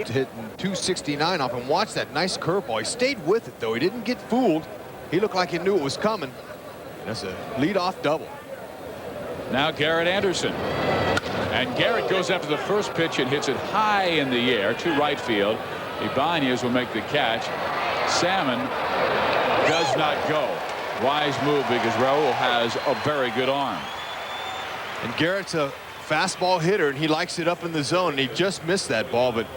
hitting 269 off, and watch that nice curveball. He stayed with it, though. He didn't get fooled. He looked like he knew it was coming. That's a leadoff double. Now Garrett Anderson. And Garrett goes after the first pitch and hits it high in the air to right field. Ibanez will make the catch. Salmon does not go. Wise move because Raul has a very good arm. And Garrett's a fastball hitter, and he likes it up in the zone, and he just missed that ball. But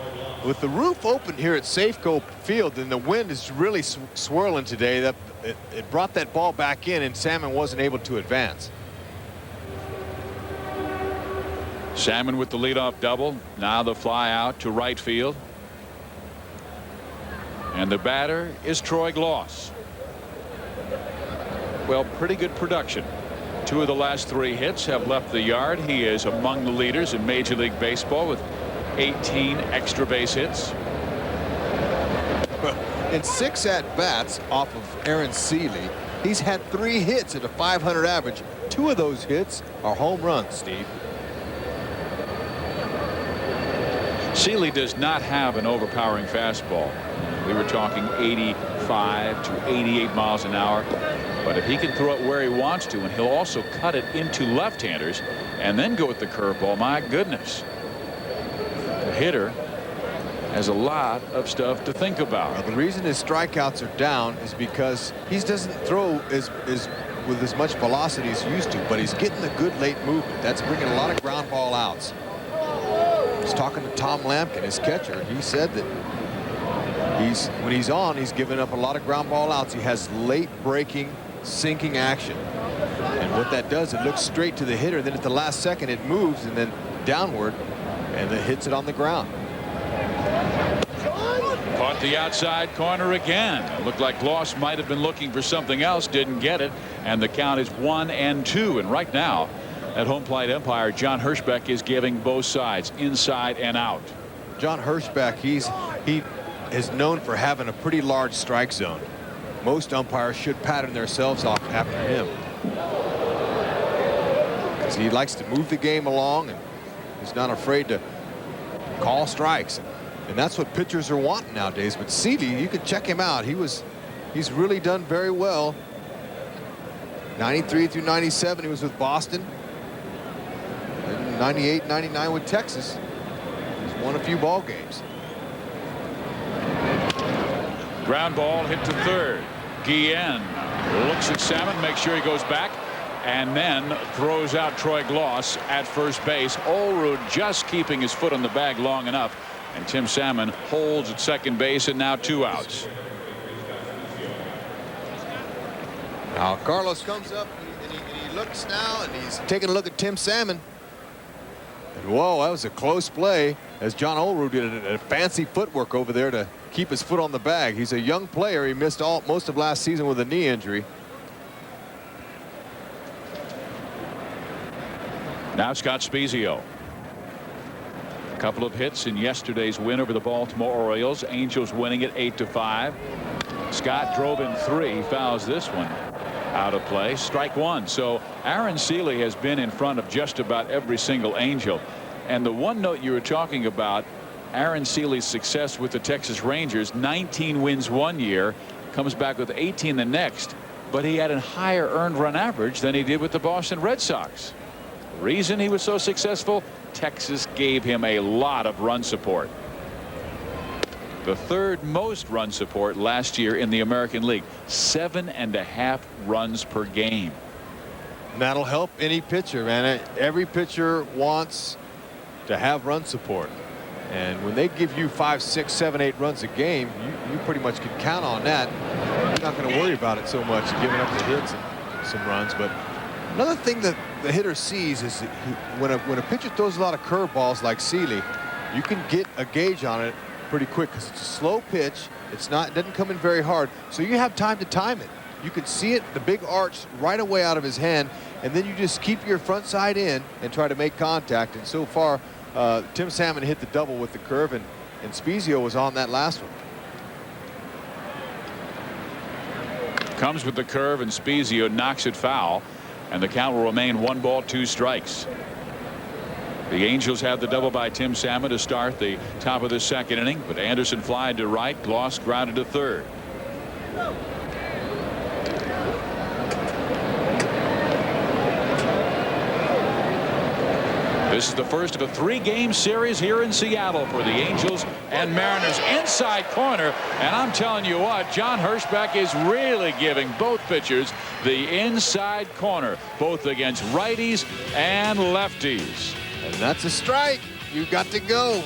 with the roof open here at Safeco Field, and the wind is really swirling today, that it brought that ball back in, and Salmon wasn't able to advance. Salmon with the leadoff double. Now the fly out to right field. And the batter is Troy Gloss. Well, pretty good production. 2 of the last 3 hits have left the yard. He is among the leaders in Major League Baseball with 18 extra base hits. In 6 at-bats off of Aaron Seeley, he's had 3 hits at a .500 average. 2 of those hits are home runs, Steve. Seeley does not have an overpowering fastball. We were talking 85 to 88 miles an hour. But if he can throw it where he wants to, and he'll also cut it into left-handers and then go with the curveball, my goodness. The hitter has a lot of stuff to think about. Well, the reason his strikeouts are down is because he doesn't throw with as much velocity as he used to, but he's getting a good late movement. That's bringing a lot of ground ball outs. I was talking to Tom Lampkin, his catcher. He said that when he's on, he's giving up a lot of ground ball outs. He has late breaking, sinking action. And what that does, it looks straight to the hitter. Then at the last second, it moves and then downward, and it hits it on the ground. Caught the outside corner again. It looked like Gloss might have been looking for something else, didn't get it, and the count is 1-2. And right now, at home plate umpire, John Hirschbeck is giving both sides, inside and out. John Hirschbeck, he is known for having a pretty large strike zone. Most umpires should pattern themselves off after him, because he likes to move the game along, and he's not afraid to call strikes. And that's what pitchers are wanting nowadays. But Seeley, you can check him out. He's really done very well. 93 through 97, he was with Boston. And 98, 99 with Texas. He's won a few ball games. Ground ball hit to third. Guillen looks at Salmon, makes sure he goes back, and then throws out Troy Gloss at first base. Olerud just keeping his foot on the bag long enough, and Tim Salmon holds at second base, and now 2 outs. Now Carlos comes up and he looks now, and he's taking a look at Tim Salmon. And whoa, that was a close play, as John Olerud did a fancy footwork over there to keep his foot on the bag. He's a young player. He missed most of last season with a knee injury. Now Scott Spezio. A couple of hits in yesterday's win over the Baltimore Orioles. Angels winning it 8-5. Scott drove in 3. He fouls this one out of play. Strike 1. So Aaron Seeley has been in front of just about every single Angel. And the one note you were talking about, Aaron Seeley's success with the Texas Rangers, 19 wins one year, comes back with 18 the next, but he had a higher earned run average than he did with the Boston Red Sox. The reason he was so successful, Texas gave him a lot of run support. The 3rd most run support last year in the American League, 7.5 runs per game. And that'll help any pitcher, man. Every pitcher wants to have run support. And when they give you 5, 6, 7, 8 runs a game, you pretty much can count on that. You're not going to worry about it so much, giving up the hits and some runs. But another thing that the hitter sees is when a pitcher throws a lot of curveballs like Seeley, you can get a gauge on it pretty quick, because it's a slow pitch. It doesn't come in very hard, so you have time to time it. You can see it, the big arch right away out of his hand, and then you just keep your front side in and try to make contact. And so far, Tim Salmon hit the double with the curve, and Spezio was on that last one. Comes with the curve, and Spezio knocks it foul, and the count will remain 1 ball, 2 strikes. The Angels have the double by Tim Salmon to start the top of the second inning, but Anderson flied to right, Gloss grounded to third. This is the first of a 3-game series here in Seattle for the Angels and Mariners. Inside corner, and I'm telling you what, John Hirschbeck is really giving both pitchers the inside corner, both against righties and lefties. And that's a strike. You got to go.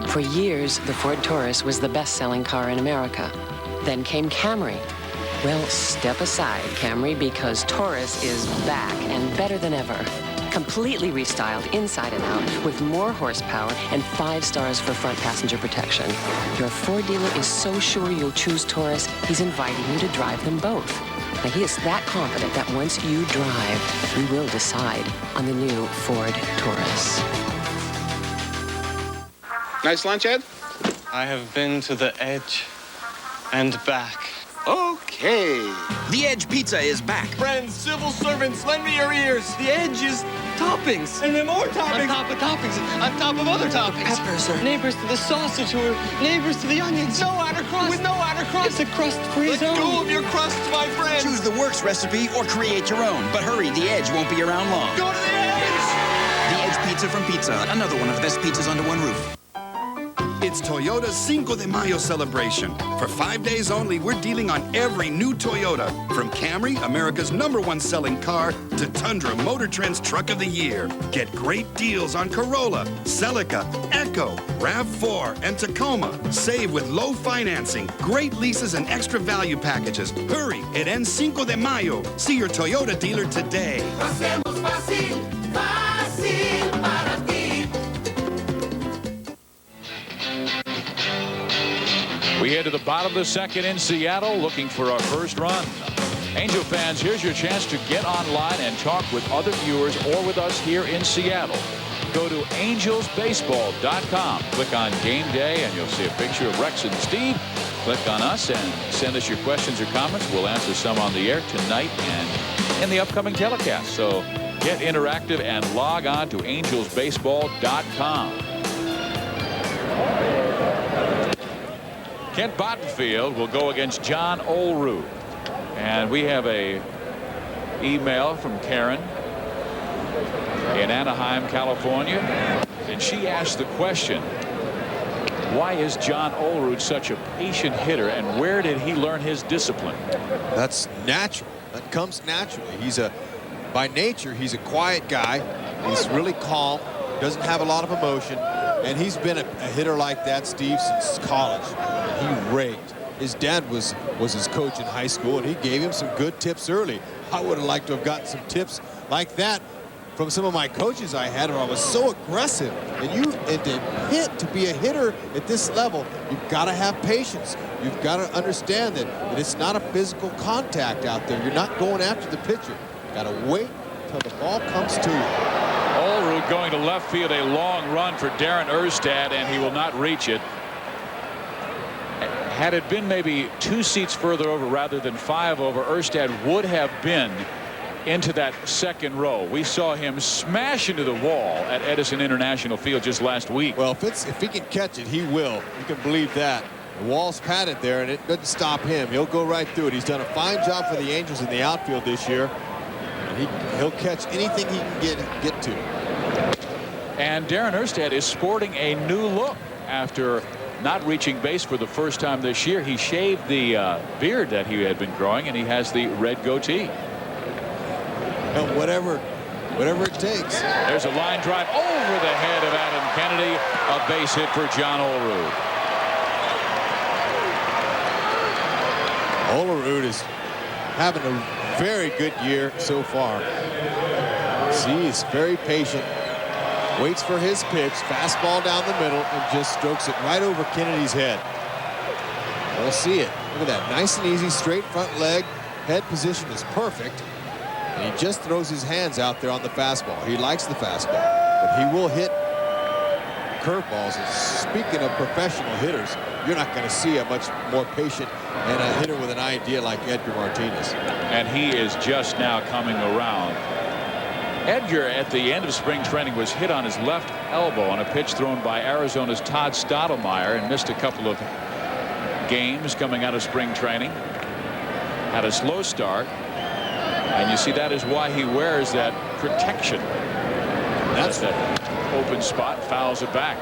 For years, the Ford Taurus was the best-selling car in America. Then came Camry. Well, step aside, Camry, because Taurus is back and better than ever. Completely restyled inside and out with more horsepower and 5 stars for front passenger protection. Your Ford dealer is so sure you'll choose Taurus, he's inviting you to drive them both. Now, he is that confident that once you drive, you will decide on the new Ford Taurus. Nice lunch, Ed? I have been to the edge and back. Okay. The Edge Pizza is back. Friends, civil servants, lend me your ears. The Edge is toppings. And then more toppings. On top of toppings. On top of other toppings. Peppers are Neighbors to the sausage who are neighbors to the onions. No outer crust. With no outer crust. It's a crust-free zone. Let go of your crust, my friend. Choose the Works recipe or create your own. But hurry, the Edge won't be around long. Go to the Edge! The Edge Pizza from Pizza. Another one of the best pizzas under one roof. It's Toyota's Cinco de Mayo celebration. For 5 days only, we're dealing on every new Toyota. From Camry, America's #1 selling car, to Tundra, Motor Trend's Truck of the Year. Get great deals on Corolla, Celica, Echo, RAV4, and Tacoma. Save with low financing, great leases, and extra value packages. Hurry, it ends Cinco de Mayo. See your Toyota dealer today. We head to the bottom of the second in Seattle looking for our first run. Angel fans, here's your chance to get online and talk with other viewers or with us here in Seattle. Go to angelsbaseball.com. Click on game day and you'll see a picture of Rex and Steve. Click on us and send us your questions or comments. We'll answer some on the air tonight and in the upcoming telecast. So get interactive and log on to angelsbaseball.com. Kent Bottenfield will go against John Olerud. And we have a email from Karen in Anaheim, California. And she asked the question, why is John Olerud such a patient hitter and where did he learn his discipline? That's natural. That comes naturally. By nature, he's a quiet guy. He's really calm, doesn't have a lot of emotion. And he's been a hitter like that, Steve, since college. He raked. His dad was his coach in high school, and he gave him some good tips early. I would have liked to have gotten some tips like that from some of my coaches I had where I was so aggressive. And to be a hitter at this level, you've got to have patience. You've got to understand that it's not a physical contact out there. You're not going after the pitcher. You've got to wait until the ball comes to you. Olerud going to left field, a long run for Darren Erstad, and he will not reach it. Had it been maybe 2 seats further over rather than 5 over, Erstad would have been into that second row. We saw him smash into the wall at Edison International Field just last week. Well, if he can catch it, he will. You can believe that. The wall's padded there, and it doesn't stop him. He'll go right through it. He's done a fine job for the Angels in the outfield this year. He'll catch anything he can get to. And Darren Erstad is sporting a new look after not reaching base for the first time this year. He shaved the beard that he had been growing, and he has the red goatee. Well, whatever it takes. There's a line drive over the head of Adam Kennedy. A base hit for John Olerud. Olerud is having a very good year so far. See, he's very patient. Waits for his pitch, fastball down the middle, and just strokes it right over Kennedy's head. We'll see it. Look at that, nice and easy, straight front leg. Head position is perfect. And he just throws his hands out there on the fastball. He likes the fastball, but he will hit curveballs. And speaking of professional hitters, you're not going to see a much more patient and a hitter with an idea like Edgar Martinez. And he is just now coming around. Edgar, at the end of spring training, was hit on his left elbow on a pitch thrown by Arizona's Todd Stottlemyre and missed a couple of games coming out of spring training. Had a slow start. And you see, that is why he wears that protection. That's that open spot, fouls it back.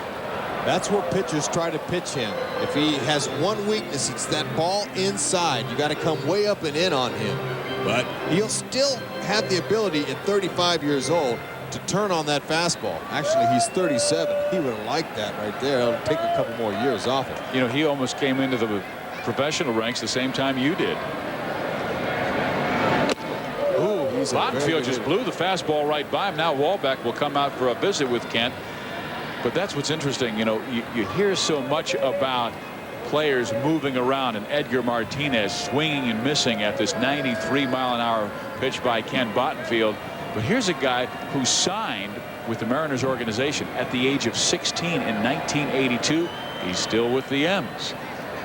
That's where pitchers try to pitch him. If he has one weakness, it's that ball inside. You got to come way up and in on him. But he'll still have the ability at 35 years old to turn on that fastball. Actually, he's 37. He would have liked that right there. It'll take a couple more years off it. You know, he almost came into the professional ranks the same time you did. Bottenfield just blew the fastball right by him. Now Walbeck will come out for a visit with Kent. But that's what's interesting. You know, you hear so much about players moving around, and Edgar Martinez swinging and missing at this 93-mile-an-hour pitch by Ken Bottenfield. But here's a guy who signed with the Mariners organization at the age of 16 in 1982. He's still with the M's.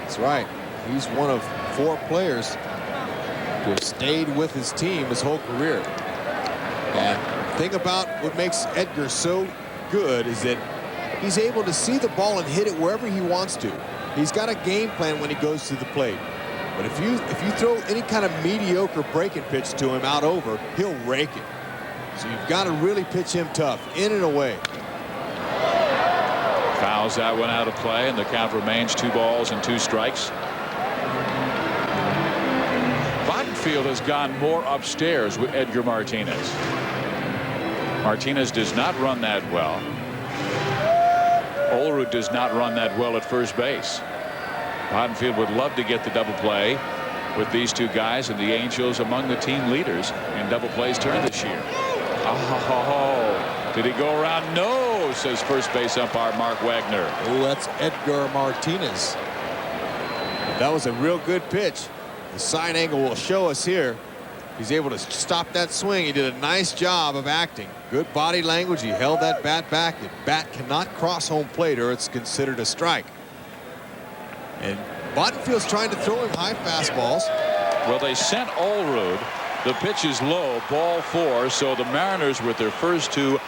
That's right. He's one of 4 players who have stayed with his team his whole career. And the thing about what makes Edgar so good is that he's able to see the ball and hit it wherever he wants to. He's got a game plan when he goes to the plate. But if you throw any kind of mediocre breaking pitch to him out over, he'll rake it. So you've got to really pitch him tough, in and away. Fouls that one out of play, and the count remains 2 balls and 2 strikes. Bottenfield has gone more upstairs with Edgar Martinez. Martinez does not run that well. Olerud does not run that well at first base. Bottenfield would love to get the double play with these 2 guys, and the Angels among the team leaders in double plays turn this year. Oh, did he go around? No, says first base umpire Mark Wagner. Oh, that's Edgar Martinez. That was a real good pitch. The side angle will show us here. He's able to stop that swing. He did a nice job of acting. Good body language. He held that bat back. The bat cannot cross home plate or it's considered a strike. And Bottenfield's trying to throw him high fastballs. Well, they sent Olerud. The pitch is low, ball 4. So the Mariners, with their first 2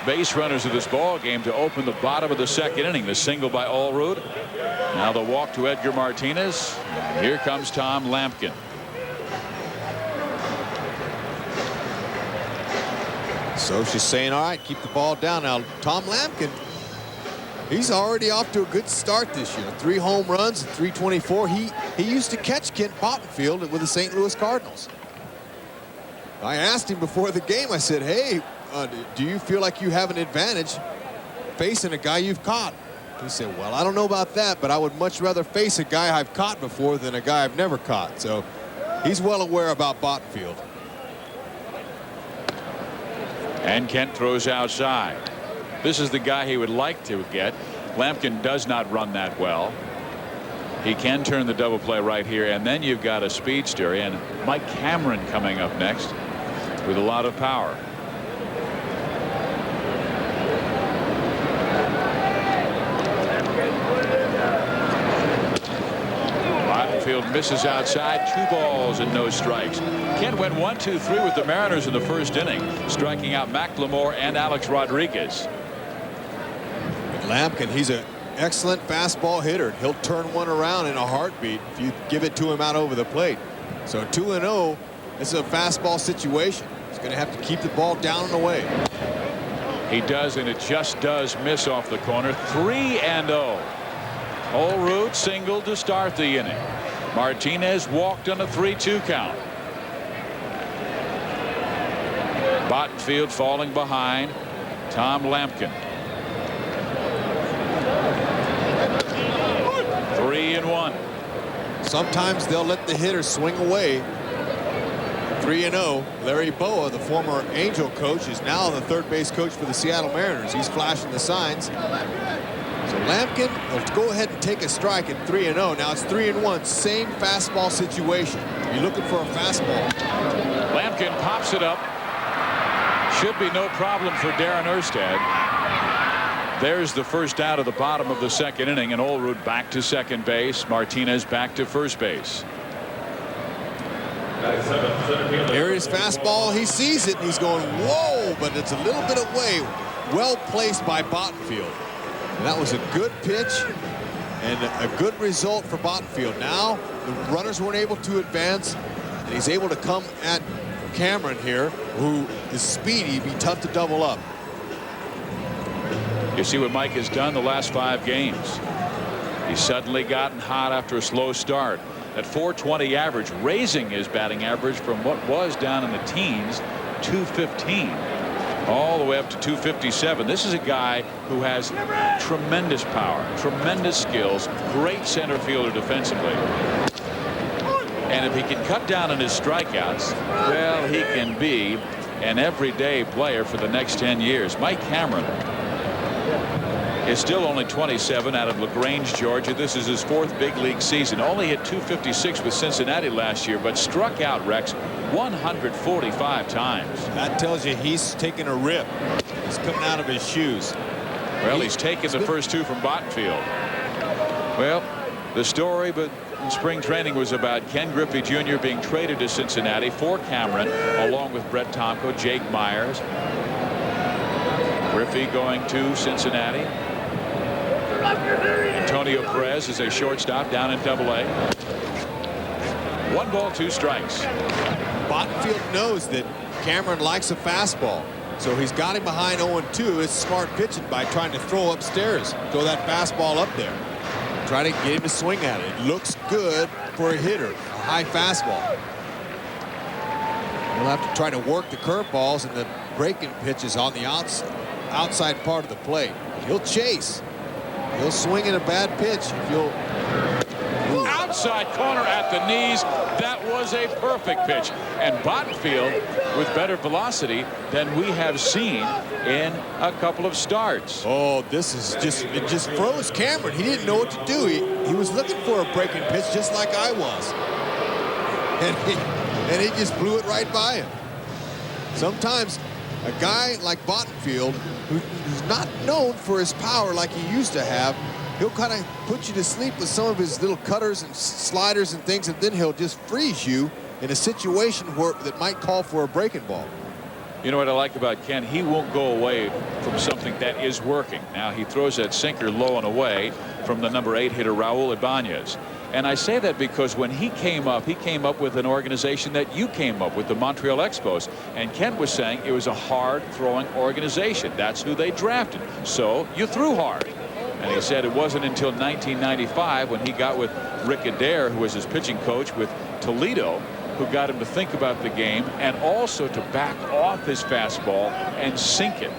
base runners of this ball game, to open the bottom of the second inning. The single by Olerud. Now the walk to Edgar Martinez. And here comes Tom Lampkin. So she's saying, all right, keep the ball down. Now, Tom Lampkin, he's already off to a good start this year. 3 home runs, 324. He used to catch Kent Bottenfield with the St. Louis Cardinals. I asked him before the game, I said, hey, do you feel like you have an advantage facing a guy you've caught? He said, well, I don't know about that, but I would much rather face a guy I've caught before than a guy I've never caught. So he's well aware about Bottenfield. And Kent throws outside. This is the guy he would like to get. Lampkin does not run that well. He can turn the double play right here, and then you've got a speedster, and Mike Cameron coming up next with a lot of power. Bottenfield misses outside. 2 balls and no strikes. Kent went 1-2-3 with the Mariners in the first inning, striking out Macklemore and Alex Rodriguez. Lampkin, he's an excellent fastball hitter. He'll turn one around in a heartbeat if you give it to him out over the plate. So 2-0. This is a fastball situation. He's going to have to keep the ball down and away. He does, and it just does miss off the corner. 3-0. Olerud singled to start the inning. Martinez walked on a 3-2 count. Bottenfield falling behind Tom Lampkin. 3-1. Sometimes they'll let the hitter swing away. 3-0. Larry Boa, the former Angel coach, is now the third base coach for the Seattle Mariners. He's flashing the signs. So Lampkin will go ahead and take a strike at 3-0. Now it's 3-1. Same fastball situation. You're looking for a fastball. Lampkin pops it up. Should be no problem for Darren Erstad. There's the first out of the bottom of the second inning, and Olerud back to second base. Martinez back to first base. Here is fastball. He sees it and he's going, whoa, but it's a little bit away. Well placed by Bottenfield. And that was a good pitch and a good result for Bottenfield. Now the runners weren't able to advance, and he's able to come at Cameron here, who is speedy, be tough to double up. You see what Mike has done the last 5 games. He's suddenly gotten hot after a slow start. At .420 average, raising his batting average from what was down in the teens, 215, all the way up to 257. This is a guy who has tremendous power, tremendous skills, great center fielder defensively. And if he can cut down on his strikeouts, well, he can be an everyday player for the next 10 years. Mike Cameron is still only 27, out of LaGrange, Georgia. This is his 4th big league season. Only hit .256 with Cincinnati last year, but struck out, Rex, 145 times. That tells you he's taking a rip. He's coming out of his shoes. Well, he's taken the first 2 from Bottenfield. Well, the story but in spring training was about Ken Griffey Jr. being traded to Cincinnati for Cameron, along with Brett Tomko, Jake Myers. Griffey going to Cincinnati. Antonio Perez is a shortstop down in Double-A. 1 ball, 2 strikes. Bottenfield knows that Cameron likes a fastball, so he's got him behind 0-2. It's smart pitching by trying to throw upstairs, throw that fastball up there, try to get him to swing at it. It looks good for a hitter, a high fastball. He'll have to try to work the curveballs and the breaking pitches on the outside part of the plate. He'll chase. He'll swing in a bad pitch. Outside corner at the knees. That was a perfect pitch. And Bottenfield with better velocity than we have seen in a couple of starts. Oh, this is it just froze Cameron. He didn't know what to do. He was looking for a breaking pitch just like I was. And he just blew it right by him. Sometimes a guy like Bottenfield, who's not known for his power like he used to have, he'll kind of put you to sleep with some of his little cutters and sliders and things, and then he'll just freeze you in a situation that might call for a breaking ball. You know what I like about Ken? He won't go away from something that is working. Now he throws that sinker low and away from the number 8 hitter Raul Ibanez. And I say that because when he came up with an organization that you came up with, the Montreal Expos. And Ken was saying it was a hard-throwing organization. That's who they drafted. So you threw hard. And he said it wasn't until 1995 when he got with Rick Adair, who was his pitching coach with Toledo, who got him to think about the game and also to back off his fastball and sink it.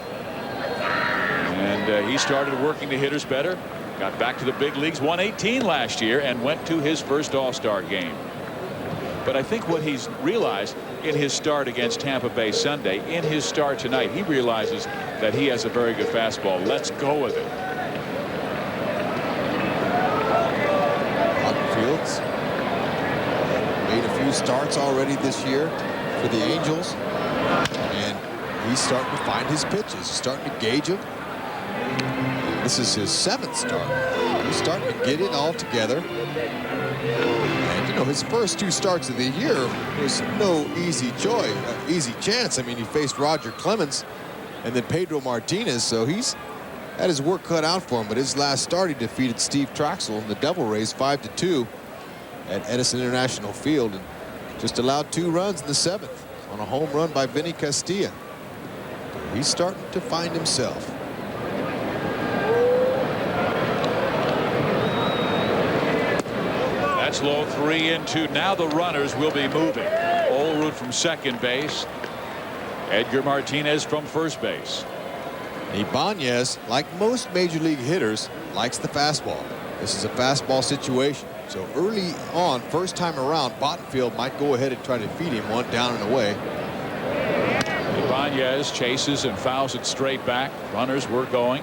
And he started working the hitters better. Got back to the big leagues, won 18 last year, and went to his first All-Star game. But I think what he's realized in his start against Tampa Bay Sunday, in his start tonight, he realizes that he has a very good fastball. Let's go with it. Bottenfield's made a few starts already this year for the Angels, and he's starting to find his pitches. He's starting to gauge them. This is his 7th start. He's starting to get it all together. And, you know, his first 2 starts of the year was no easy chance. I mean, he faced Roger Clemens and then Pedro Martinez, so he's had his work cut out for him. But his last start, he defeated Steve Troxel in the Devil Rays 5-2 at Edison International Field, and just allowed 2 runs in the 7th on a home run by Vinny Castilla. He's starting to find himself. That's low, 3-2. Now the runners will be moving. Olerud from second base. Edgar Martinez from first base. Ibanez, like most major league hitters, likes the fastball. This is a fastball situation. So early on, first time around, Bottenfield might go ahead and try to feed him one down and away. Ibanez chases and fouls it straight back. Runners were going.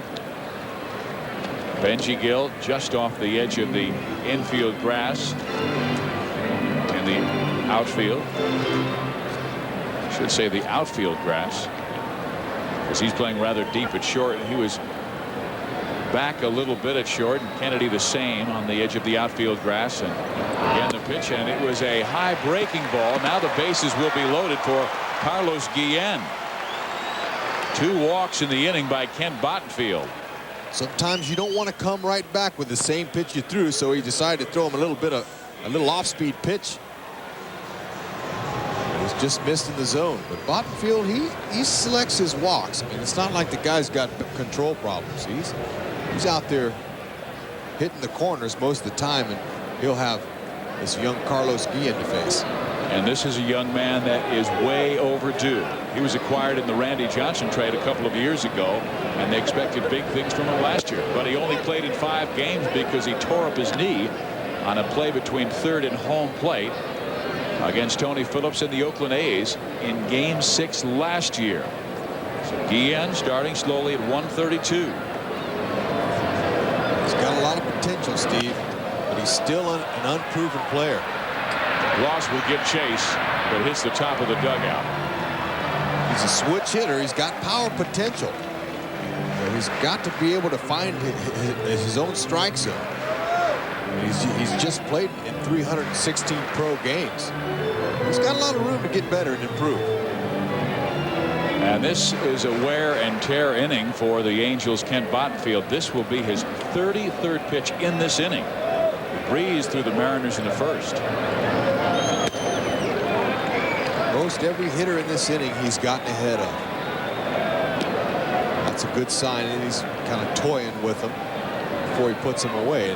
Benji Gill just off the edge of the infield grass in the outfield. I should say the outfield grass, because he's playing rather deep at short, and he was back a little bit at short, and Kennedy the same on the edge of the outfield grass. And again the pitch, and it was a high breaking ball. Now the bases will be loaded for Carlos Guillen. 2 walks in the inning by Kent Bottenfield. Sometimes you don't want to come right back with the same pitch you threw, so he decided to throw him a little off-speed pitch. It was just missed in the zone. But Bottenfield, he selects his walks. I mean, it's not like the guy's got control problems. He's out there hitting the corners most of the time, and he'll have this young Carlos Guillen to face. And this is a young man that is way overdue. He was acquired in the Randy Johnson trade a couple of years ago, and they expected big things from him last year. But he only played in 5 games because he tore up his knee on a play between third and home plate against Tony Phillips and the Oakland A's in Game 6 last year. So Guillen starting slowly at 132. He's got a lot of potential, Steve, but he's still an unproven player. Ross will give chase, but hits the top of the dugout. He's a switch hitter. He's got power potential. He's got to be able to find his own strike zone. He's just played in 316 pro games. He's got a lot of room to get better and improve. And this is a wear and tear inning for the Angels' Kent Bottenfield. This will be his 33rd pitch in this inning. He breezed through the Mariners in the first. Most every hitter in this inning he's gotten ahead of. That's a good sign, and he's kind of toying with them before he puts them away.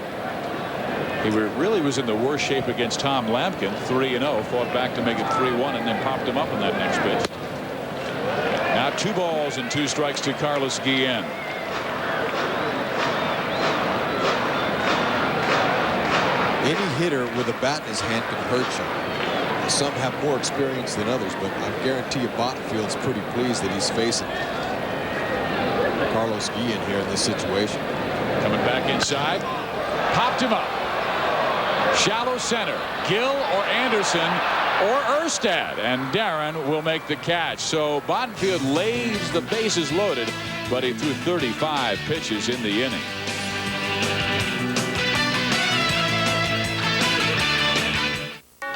He really was in the worst shape against Tom Lampkin, 3-0, fought back to make it 3-1, and then popped him up in that next pitch. Now 2 balls and 2 strikes to Carlos Guillen. Any hitter with a bat in his hand can hurt you. Some have more experience than others, but I guarantee you Bottenfield's pretty pleased that he's facing Carlos Guillen here in this situation. Coming back inside, popped him up. Shallow center, Gill or Anderson or Erstad, and Darren will make the catch. So Bottenfield lays the bases loaded, but he threw 35 pitches in the inning.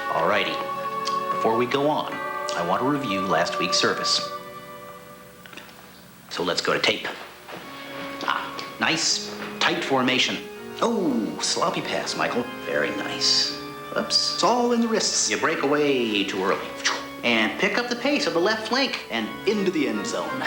Alrighty, before we go on, I want to review last week's service. So let's go to tape. Nice, tight formation. Oh, sloppy pass, Michael. Very nice. Oops, it's all in the wrists. You break away too early. And pick up the pace of the left flank and into the end zone.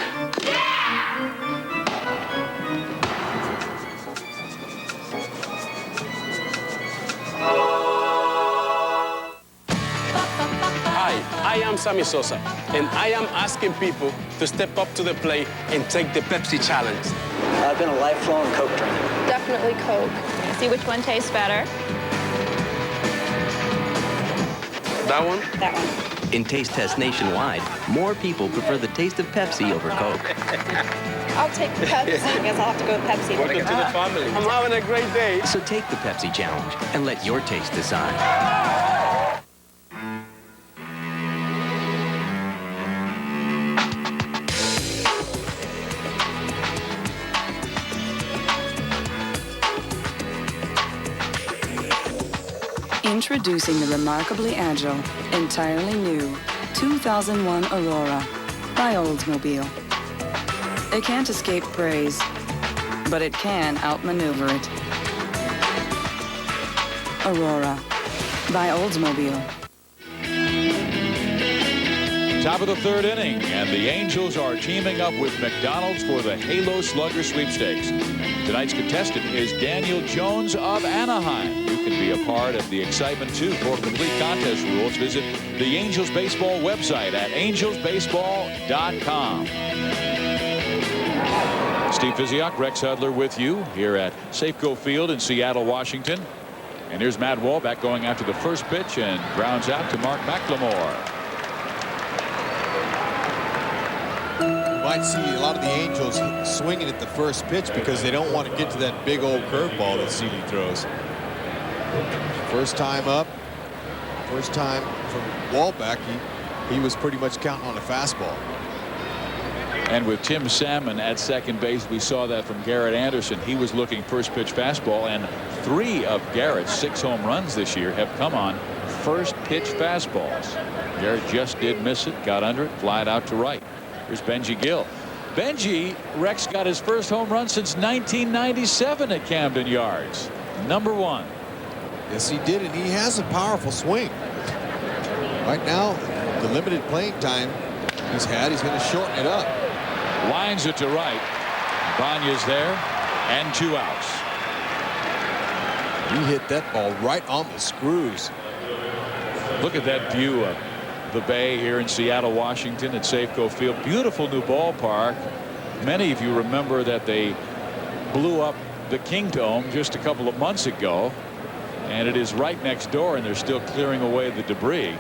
I am Sammy Sosa, and I am asking people to step up to the plate and take the Pepsi challenge. I've been a lifelong Coke drinker. Definitely Coke. See which one tastes better. That one? That one. In taste tests nationwide, more people prefer the taste of Pepsi over Coke. I'll take Pepsi. I guess I'll have to go with Pepsi. Welcome to the family. I'm having a great day. So take the Pepsi challenge and let your taste decide. Introducing the remarkably agile, entirely new 2001 Aurora by Oldsmobile. It can't escape praise, but it can outmaneuver it. Aurora by Oldsmobile. Top of the 3rd inning, and the Angels are teaming up with McDonald's for the Halo Slugger Sweepstakes. Tonight's contestant is Daniel Jones of Anaheim. You can be a part of the excitement, too. For complete contest rules, visit the Angels Baseball website at angelsbaseball.com. Steve Physioc, Rex Hudler with you here at Safeco Field in Seattle, Washington. And here's Matt Walbeck going after the first pitch and grounds out to Mark McLemore. Might see a lot of the Angels swinging at the first pitch because they don't want to get to that big old curveball that Seeley throws. First time up, first time from Walbeck, he was pretty much counting on a fastball. And with Tim Salmon at second base, we saw that from Garrett Anderson. He was looking first pitch fastball, and 3 of Garrett's 6 home runs this year have come on first pitch fastballs. Garrett just did miss it, got under it, flied out to right. Here's Benji Gill. Benji, Rex got his first home run since 1997 at Camden Yards. Number 1. Yes, he did, and he has a powerful swing. Right now, the limited playing time he's had, he's going to shorten it up. Lines it to right. Banya's there, and 2 outs. He hit that ball right on the screws. Look at that view of the bay here in Seattle, Washington at Safeco Field. Beautiful new ballpark. Many of you remember that they blew up the Kingdome just a couple of months ago, and it is right next door, and they're still clearing away the debris.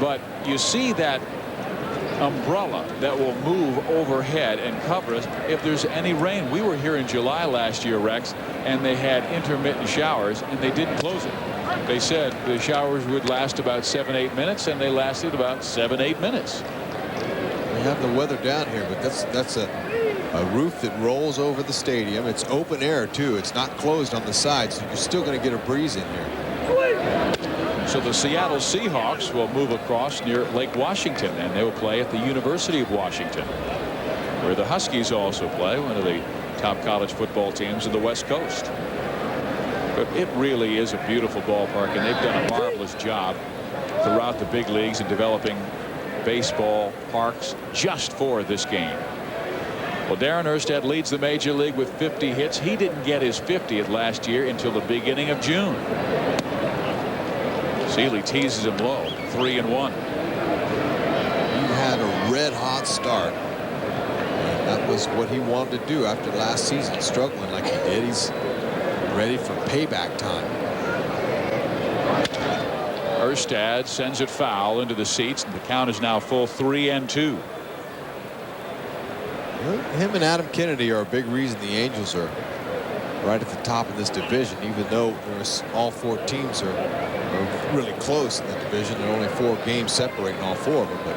But you see that umbrella that will move overhead and cover us if there's any rain. We were here in July last year, Rex, and they had intermittent showers, and they didn't close it. They said the showers would last about 7-8 minutes, and they lasted about 7-8 minutes. We have the weather down here, but that's a roof that rolls over the stadium. It's open air too. It's not closed on the sides, so you're still going to get a breeze in here. So the Seattle Seahawks will move across near Lake Washington, and they will play at the University of Washington, where the Huskies also play, one of the top college football teams in the West Coast. But it really is a beautiful ballpark, and they've done a marvelous job throughout the big leagues in developing baseball parks just for this game. Well, Darren Erstad leads the major league with 50 hits. He didn't get his 50th last year until the beginning of June. Seeley teases him low, 3-1. He had a red-hot start, and that was what he wanted to do after last season, struggling like he did. He's ready for payback time. Erstad sends it foul into the seats, and the count is now full 3-2. Him and Adam Kennedy are a big reason the Angels are right at the top of this division, even though all 4 teams are really close in the division. There are only 4 games separating all 4 of them. But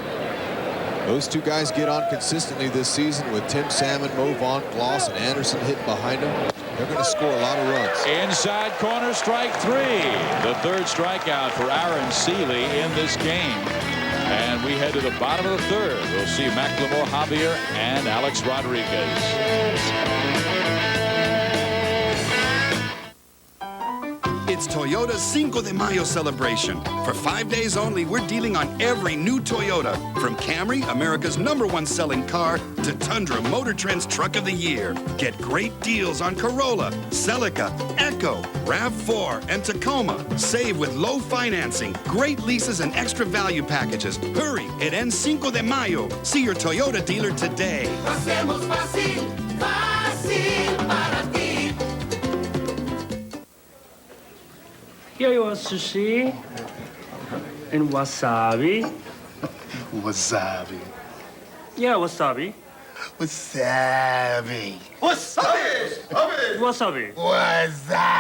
those 2 guys get on consistently this season with Tim Salmon, Mo Vaughn, Gloss, and Anderson hitting behind them. They're going to score a lot of runs. Inside corner, strike 3. The 3rd strikeout for Aaron Seeley in this game. And we head to the bottom of the 3rd. We'll see Macklemore, Javier, and Alex Rodriguez. It's Toyota's Cinco de Mayo celebration. For 5 days only, we're dealing on every new Toyota. From Camry, America's #1 selling car, to Tundra, Motor Trend's Truck of the Year. Get great deals on Corolla, Celica, Echo, RAV4, and Tacoma. Save with low financing, great leases, and extra value packages. Hurry, it ends Cinco de Mayo. See your Toyota dealer today. Hacemos fácil, fácil para ti. Here you want sushi and wasabi. Wasabi. Yeah, wasabi. Wasabi. Wasabi! Wasabi. Wasabi. Wasabi!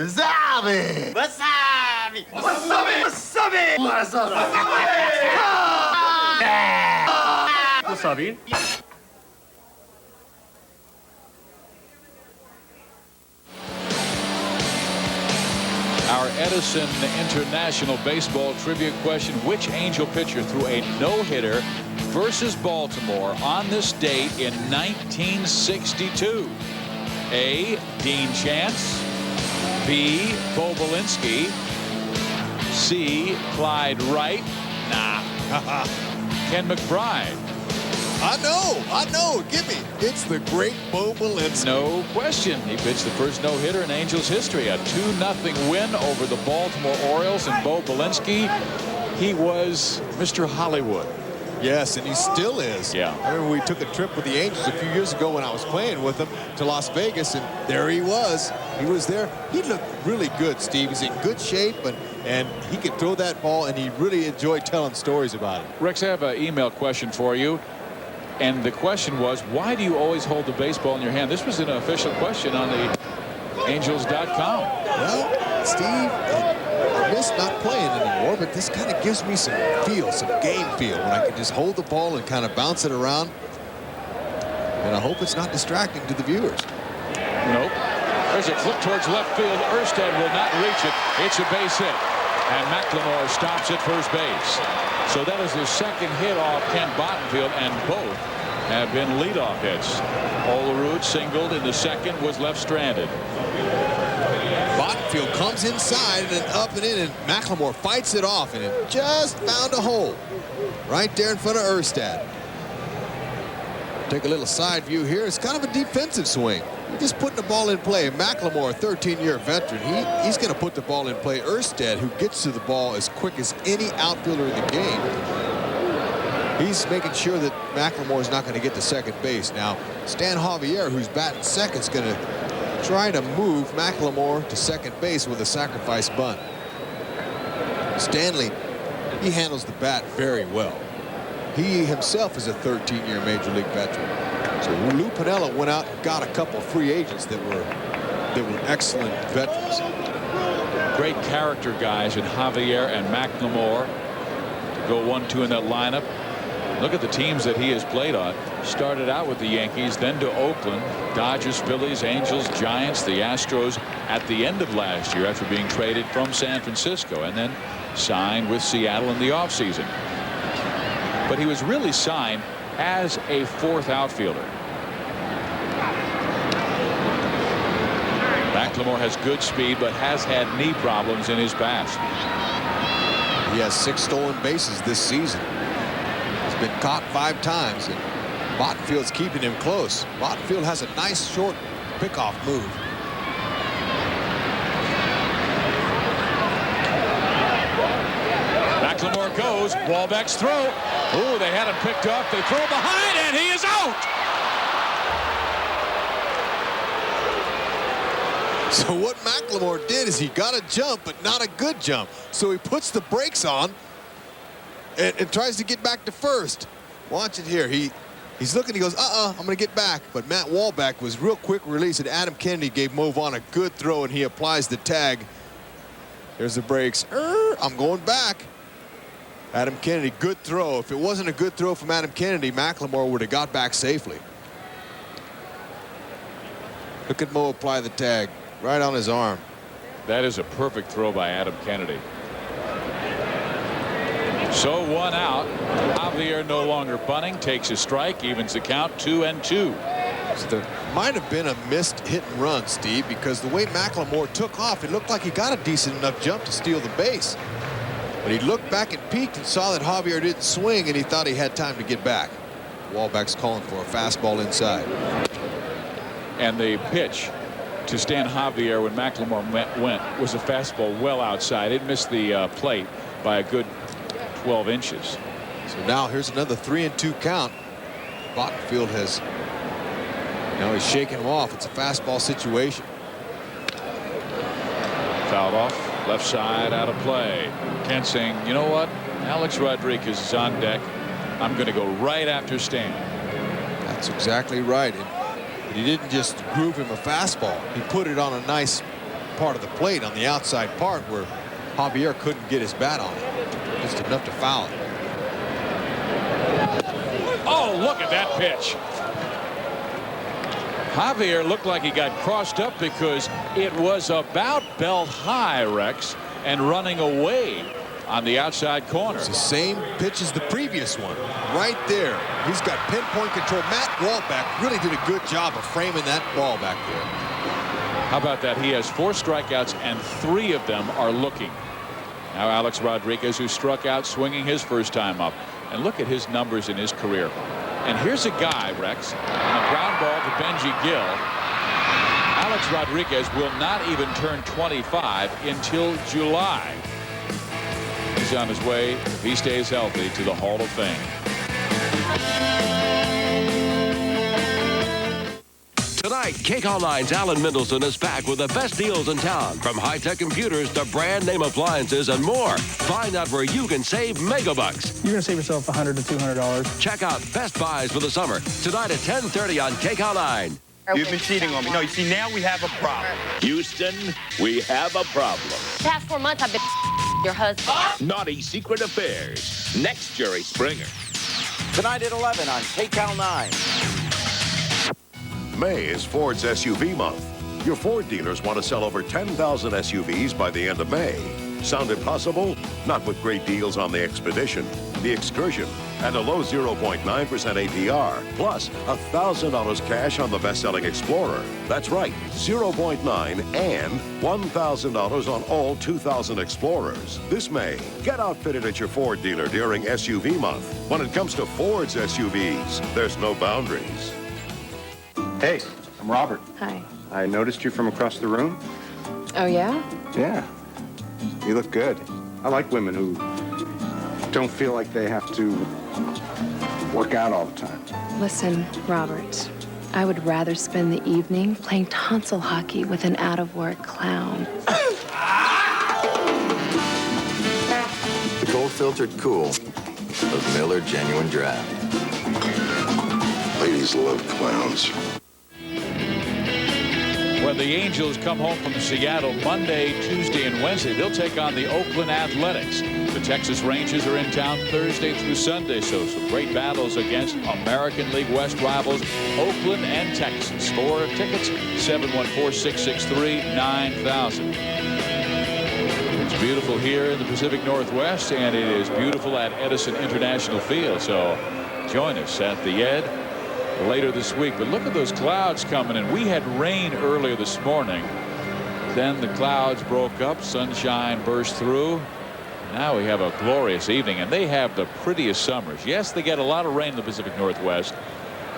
Wasabi. Wasabi! Wasabi! Wasabi! Wasabi. Wasabi. Our Edison International Baseball Trivia question: which Angel pitcher threw a no-hitter versus Baltimore on this date in 1962? A. Dean Chance, B. Bo Belinsky, C. Clyde Wright, nah, Ken McBride. I know. Give me. It's the great Bo Belinsky. No question. He pitched the first no-hitter in Angels history. A 2-0 win over the Baltimore Orioles. And Bo Belinsky, he was Mr. Hollywood. Yes, and he still is. Yeah. I remember we took a trip with the Angels a few years ago when I was playing with them to Las Vegas, and there he was. He was there. He looked really good, Steve. He's in good shape, and he could throw that ball, and he really enjoyed telling stories about it. Rex, I have an email question for you. And the question was, why do you always hold the baseball in your hand? This was an official question on the Angels.com. Well, Steve, it miss not playing anymore, but this kind of gives me some feel, some game feel, when I can just hold the ball and kind of bounce it around. And I hope it's not distracting to the viewers. Nope. There's a flip towards left field. Erstad will not reach it. It's a base hit. And McLemore stops at first base. So that is his second hit off Kent Bottenfield, and both have been leadoff hits. Olerud singled in the second, was left stranded. Bottenfield comes inside and up and in, and McLemore fights it off, and it just found a hole right there in front of Erstad. Take a little side view here. It's kind of a defensive swing. You're just putting the ball in play. McLemore, a 13-year veteran, he's going to put the ball in play. Erstad, who gets to the ball as quick as any outfielder in the game, he's making sure that McLemore is not going to get to second base. Now, Stan Javier, who's batting second, is going to try to move McLemore to second base with a sacrifice bunt. Stanley, he handles the bat very well. He himself is a 13-year Major League veteran. So Lou Piniella went out and got a couple of free agents that were excellent veterans. Great character guys in Javier and McLemore to go 1-2 in that lineup. Look at the teams that he has played on. Started out with the Yankees, then to Oakland, Dodgers, Phillies, Angels, Giants, the Astros at the end of last year after being traded from San Francisco, and then signed with Seattle in the offseason. But he was really signed as a fourth outfielder. McLemore has good speed, but has had knee problems in his past. He has 6 stolen bases this season. He's been caught 5 times, and Bottenfield's keeping him close. Bottenfield has a nice short pickoff move. McLemore goes. Wahlbeck's throw. Oh, they had him picked up. They throw behind, and he is out. So what McLemore did is he got a jump, but not a good jump. So he puts the brakes on and tries to get back to first. Watch it here. He's looking. He goes, I'm going to get back. But Matt Wahlbeck was real quick release, and Adam Kennedy gave Movon a good throw, and he applies the tag. There's the brakes. I'm going back. Adam Kennedy, good throw. If it wasn't a good throw from Adam Kennedy, McLemore would have got back safely. Look at Mo apply the tag right on his arm. That is a perfect throw by Adam Kennedy. So 1 out. Javier no longer bunting, takes a strike, evens the count 2-2. So there might have been a missed hit and run, Steve, because the way McLemore took off, it looked like he got a decent enough jump to steal the base. But he looked back and peeked and saw that Javier didn't swing, and he thought he had time to get back. Wahlbeck's calling for a fastball inside. And the pitch to Stan Javier when McLemore went was a fastball well outside. It missed the plate by a good 12 inches. So now here's another 3-2 count. Bottenfield has, he's shaking him off. It's a fastball situation. Fouled off. Left side out of play. Kent saying, you know what? Alex Rodriguez is on deck. I'm going to go right after Stan. That's exactly right. And he didn't just groove him a fastball. He put it on a nice part of the plate on the outside part where Javier couldn't get his bat on it. Just enough to foul it. Oh, look at that pitch. Javier looked like he got crossed up because it was about belt high, Rex, and running away on the outside corner. It's the same pitch as the previous one. Right there. He's got pinpoint control. Matt Wahlbeck really did a good job of framing that ball back there. How about that? He has 4 strikeouts, and 3 of them are looking. Now Alex Rodriguez, who struck out swinging his first time up. And look at his numbers in his career. And here's a guy, Rex, on a ground ball to Benji Gill. Alex Rodriguez will not even turn 25 until July. He's on his way, if he stays healthy, to the Hall of Fame. Tonight, Cake Online's Alan Mendelson is back with the best deals in town, from high-tech computers to brand-name appliances and more. Find out where you can save megabucks. You're going to save yourself $100 to $200. Check out Best Buys for the summer tonight at 10:30 on Cake Online. You've been cheating on me. No, you see, now we have a problem. Houston, we have a problem. The past 4 months, I've been your husband. Naughty Secret Affairs. Next, Jerry Springer. Tonight at 11 on KCAL 9. May is Ford's SUV month. Your Ford dealers want to sell over 10,000 SUVs by the end of May. Sound impossible? Not with great deals on the Expedition, the Excursion, and a low 0.9% APR, plus $1,000 cash on the best-selling Explorer. That's right, 0.9 and $1,000 on all 2000 Explorers. This May, get outfitted at your Ford dealer during SUV month. When it comes to Ford's SUVs, there's no boundaries. Hey, I'm Robert. Hi. I noticed you from across the room. Oh, yeah? Yeah. You look good. I like women who don't feel like they have to work out all the time. Listen, Robert, I would rather spend the evening playing tonsil hockey with an out-of-work clown. The cold-filtered cool of Miller Genuine Draft. Ladies love clowns. When the Angels come home from Seattle Monday, Tuesday, and Wednesday, they'll take on the Oakland Athletics. The Texas Rangers are in town Thursday through Sunday, so some great battles against American League West rivals Oakland and Texas. For tickets, 714-663-9000. It's beautiful here in the Pacific Northwest, and it is beautiful at Edison International Field, so join us at the Ed later this week. But look at those clouds coming in. We had rain earlier this morning. Then the clouds broke up. Sunshine burst through. Now we have a glorious evening, and they have the prettiest summers. Yes, they get a lot of rain in the Pacific Northwest,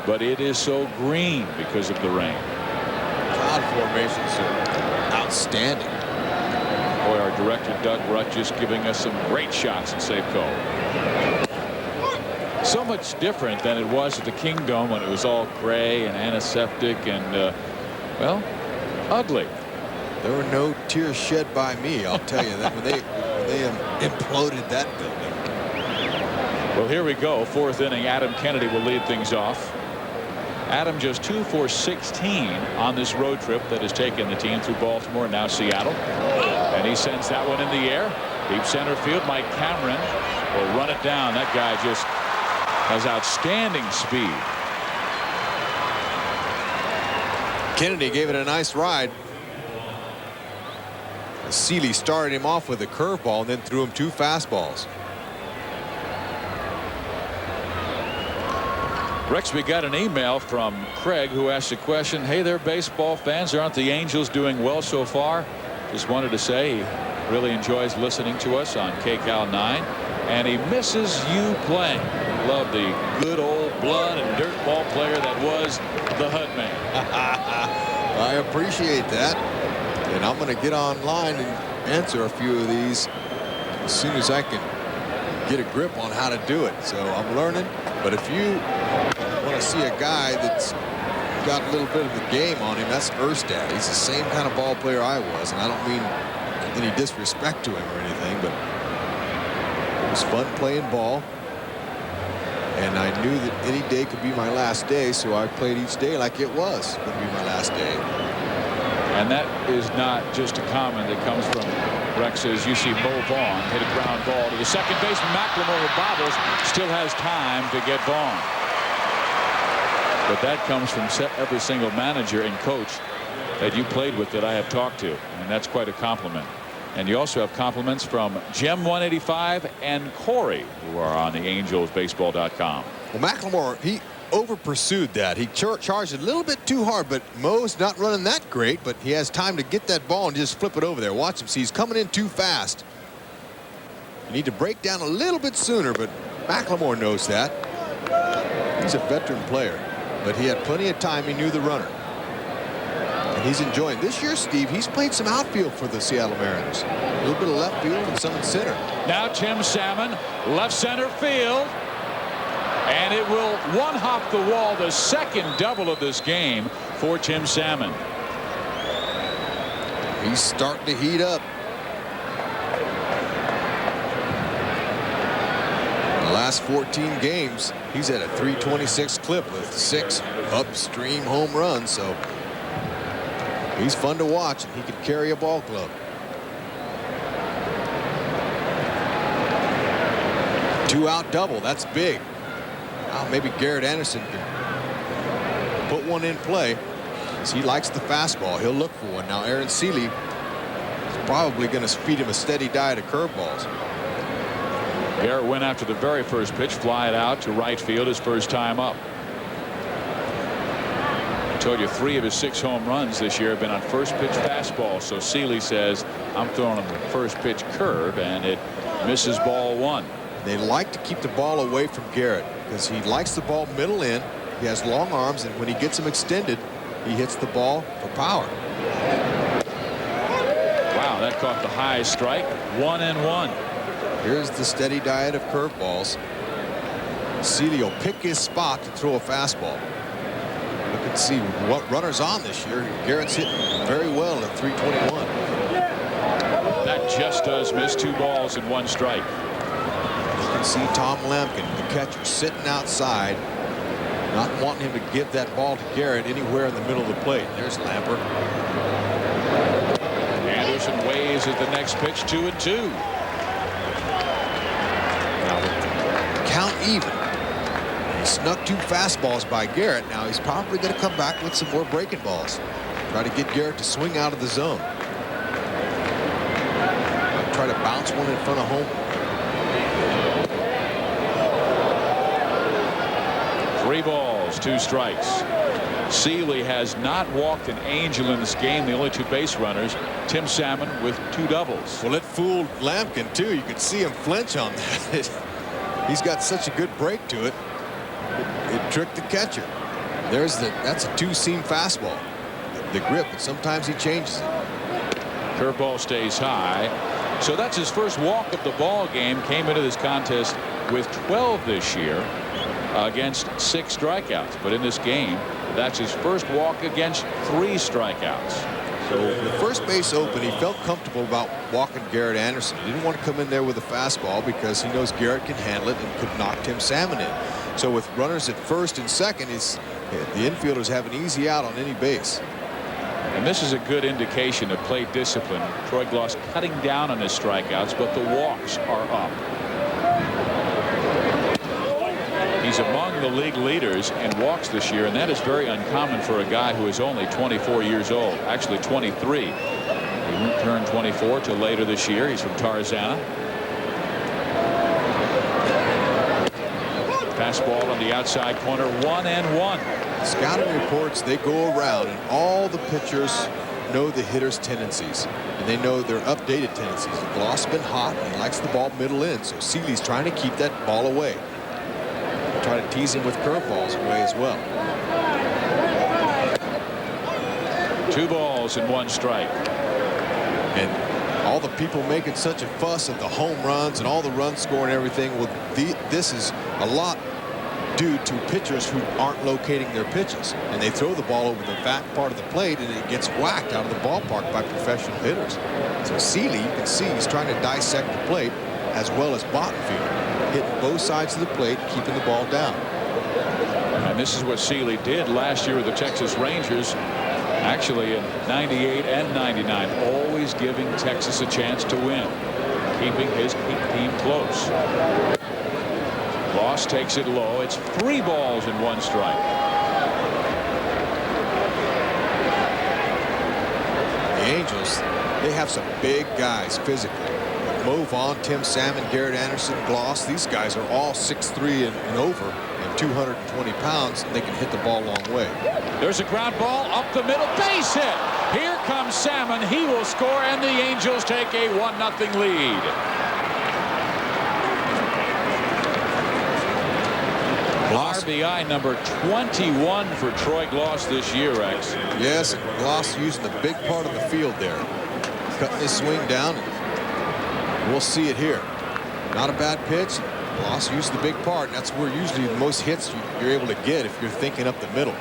but it is so green because of the rain. Cloud formations are outstanding. Boy, our director Doug Rutt just giving us some great shots in Safeco. So much different than it was at the Kingdome when it was all gray and antiseptic and, well, ugly. There were no tears shed by me, I'll tell you that, when they imploded that building. Well, here we go. Fourth inning. Adam Kennedy will lead things off. Adam just 2 for 16 on this road trip that has taken the team through Baltimore and now Seattle. And he sends that one in the air. Deep center field. Mike Cameron will run it down. That guy just has outstanding speed. Kennedy gave it a nice ride. Seeley started him off with a curveball and then threw him 2 fastballs. Rex, we got an email from Craig who asked a question. Hey there, baseball fans. Aren't the Angels doing well so far? Just wanted to say he really enjoys listening to us on KCAL 9. And he misses you playing. Love the good old blood and dirt ball player that was the Hud man. I appreciate that. And I'm going to get online and answer a few of these as soon as I can get a grip on how to do it. So I'm learning. But if you want to see a guy that's got a little bit of the game on him, that's Erstad. He's the same kind of ball player I was. And I don't mean any disrespect to him or anything, but it was fun playing ball. And I knew that any day could be my last day, so I played each day like it was going to be my last day. And that is not just a comment that comes from Rex. As you see Mo Vaughn hit a ground ball to the second baseman. McLemore bobbles, still has time to get Vaughn. But that comes from every single manager and coach that you played with that I have talked to, and that's quite a compliment. And you also have compliments from Gem 185 and Corey, who are on the AngelsBaseball.com. Well, McLemore, he over pursued that. He charged a little bit too hard, but Mo's not running that great, but he has time to get that ball and just flip it over there. Watch him. See, he's coming in too fast. You need to break down a little bit sooner, but McLemore knows that. He's a veteran player, but he had plenty of time. He knew the runner. And he's enjoying this year. Steve, he's played some outfield for the Seattle Mariners. A little bit of left field and some in center. Now Tim Salmon, left center field. And it will one-hop the wall, the second double of this game for Tim Salmon. He's starting to heat up. last 14 games, he's at a .326 clip with 6 upstream home runs. So he's fun to watch, and he can carry a ball club. 2-out double. That's big. Maybe Garrett Anderson can put one in play. He likes the fastball. He'll look for one. Now Aaron Seeley is probably going to feed him a steady diet of curveballs. Garrett went after the very first pitch, fly it out to right field his first time up. I told you 3 of his 6 home runs this year have been on first pitch fastball. So Seeley says, I'm throwing him the first pitch curve, and it misses ball 1. They like to keep the ball away from Garrett because he likes the ball middle in. He has long arms, and when he gets them extended, he hits the ball for power. Wow, that caught the high strike. 1-1. Here's the steady diet of curveballs. Seeley will pick his spot to throw a fastball. Look and see what runners on this year. Garrett's hitting very well at .321. That just does miss. 2 balls and 1 strike. You can see Tom Lampkin, the catcher, sitting outside, not wanting him to give that ball to Garrett anywhere in the middle of the plate. There's Lampert. Anderson waves at the next pitch. 2-2. Count even. He snuck 2 fastballs by Garrett. Now he's probably going to come back with some more breaking balls. Try to get Garrett to swing out of the zone. Try to bounce one in front of home. 3 balls, 2 strikes. Seeley has not walked an angel in this game. The only 2 base runners, Tim Salmon with 2 doubles. Well, it fooled Lampkin too. You could see him flinch on that. He's got such a good break to it. It tricked the catcher. That's a 2-seam fastball. The grip, but sometimes he changes it. Curveball stays high. So that's his first walk of the ball game. Came into this contest with 12 this year against 6 strikeouts. But in this game, that's his first walk against 3 strikeouts. So the first base open, he felt comfortable about walking Garrett Anderson. He didn't want to come in there with a fastball because he knows Garrett can handle it and could knock Tim Salmon in. So with runners at first and second, the infielders have an easy out on any base. And this is a good indication of plate discipline. Troy Gloss cutting down on his strikeouts, but the walks are up. He's among the league leaders in walks this year, and that is very uncommon for a guy who is only 24 years old, actually 23. He won't turn 24 till later this year. He's from Tarzana. Fastball on the outside corner, 1-1. Scouting reports, they go around, and all the pitchers know the hitter's tendencies, and they know their updated tendencies. Gloss has been hot, and he likes the ball middle in, so Seeley's trying to keep that ball away. Try to tease him with curveballs away as well. 2 balls and 1 strike. And all the people making such a fuss of the home runs and all the run score and everything, well, this is a lot due to pitchers who aren't locating their pitches, and they throw the ball over the back part of the plate, and it gets whacked out of the ballpark by professional hitters. So Seeley, you can see he's trying to dissect the plate as well as Bottenfield, hitting both sides of the plate, keeping the ball down. And this is what Seeley did last year with the Texas Rangers, actually in '98 and '99, always giving Texas a chance to win, keeping his team close. Ross takes it low. It's 3 balls and 1 strike. The Angels, they have some big guys physically. Mo Vaughn, Tim Salmon, Garrett Anderson, Gloss, these guys are all 6'3" and over and 220 pounds, and they can hit the ball a long way. There's a ground ball up the middle, base hit. Here comes Salmon. He will score, and the Angels take a 1-0 lead. RBI number 21 for Troy Gloss this year, Rex. Yes, Gloss using the big part of the field there. Cutting his swing down, and we'll see it here. Not a bad pitch. Gloss used the big part, and that's where usually the most hits you're able to get if you're thinking up the middle.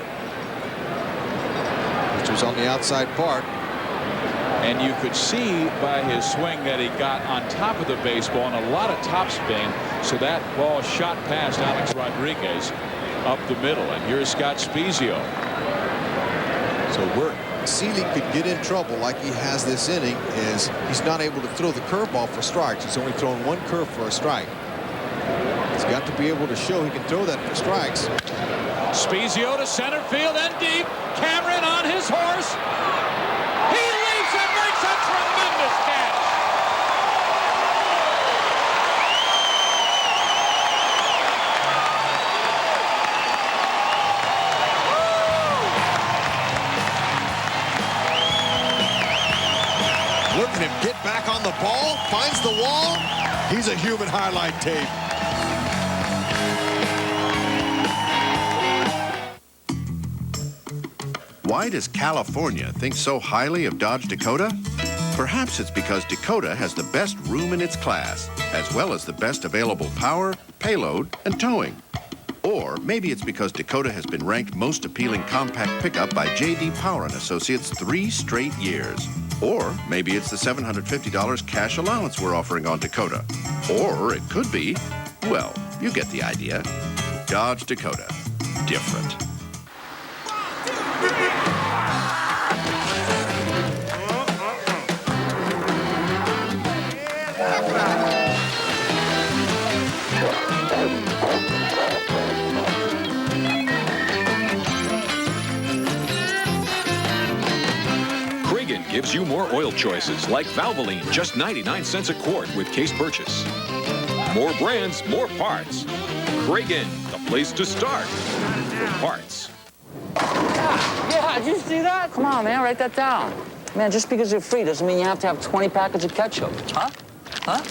Pitcher's on the outside part. And you could see by his swing that he got on top of the baseball and a lot of topspin. So that ball shot past Alex Rodriguez up the middle. And here's Scott Spezio. So where Seeley could get in trouble like he has this inning is he's not able to throw the curveball for strikes. He's only thrown one curve for a strike. He's got to be able to show he can throw that for strikes. Spezio to center field and deep. Cameron on his horse. He leaps and makes a tremendous catch. Look at him get back on the ball, finds the wall. He's a human highlight tape. Why does California think so highly of Dodge Dakota? Perhaps it's because Dakota has the best room in its class, as well as the best available power, payload, and towing. Or maybe it's because Dakota has been ranked most appealing compact pickup by J.D. Power & Associates 3 straight years. Or maybe it's the $750 cash allowance we're offering on Dakota. Or it could be, well, you get the idea. Dodge Dakota. Different. Gives you more oil choices like Valvoline, just 99 cents a quart with case purchase. More brands, more parts. Kragen, the place to start for parts. Yeah, did you see that? Come on, man, write that down. Man, just because you're free doesn't mean you have to have 20 packets of ketchup. Huh? Huh?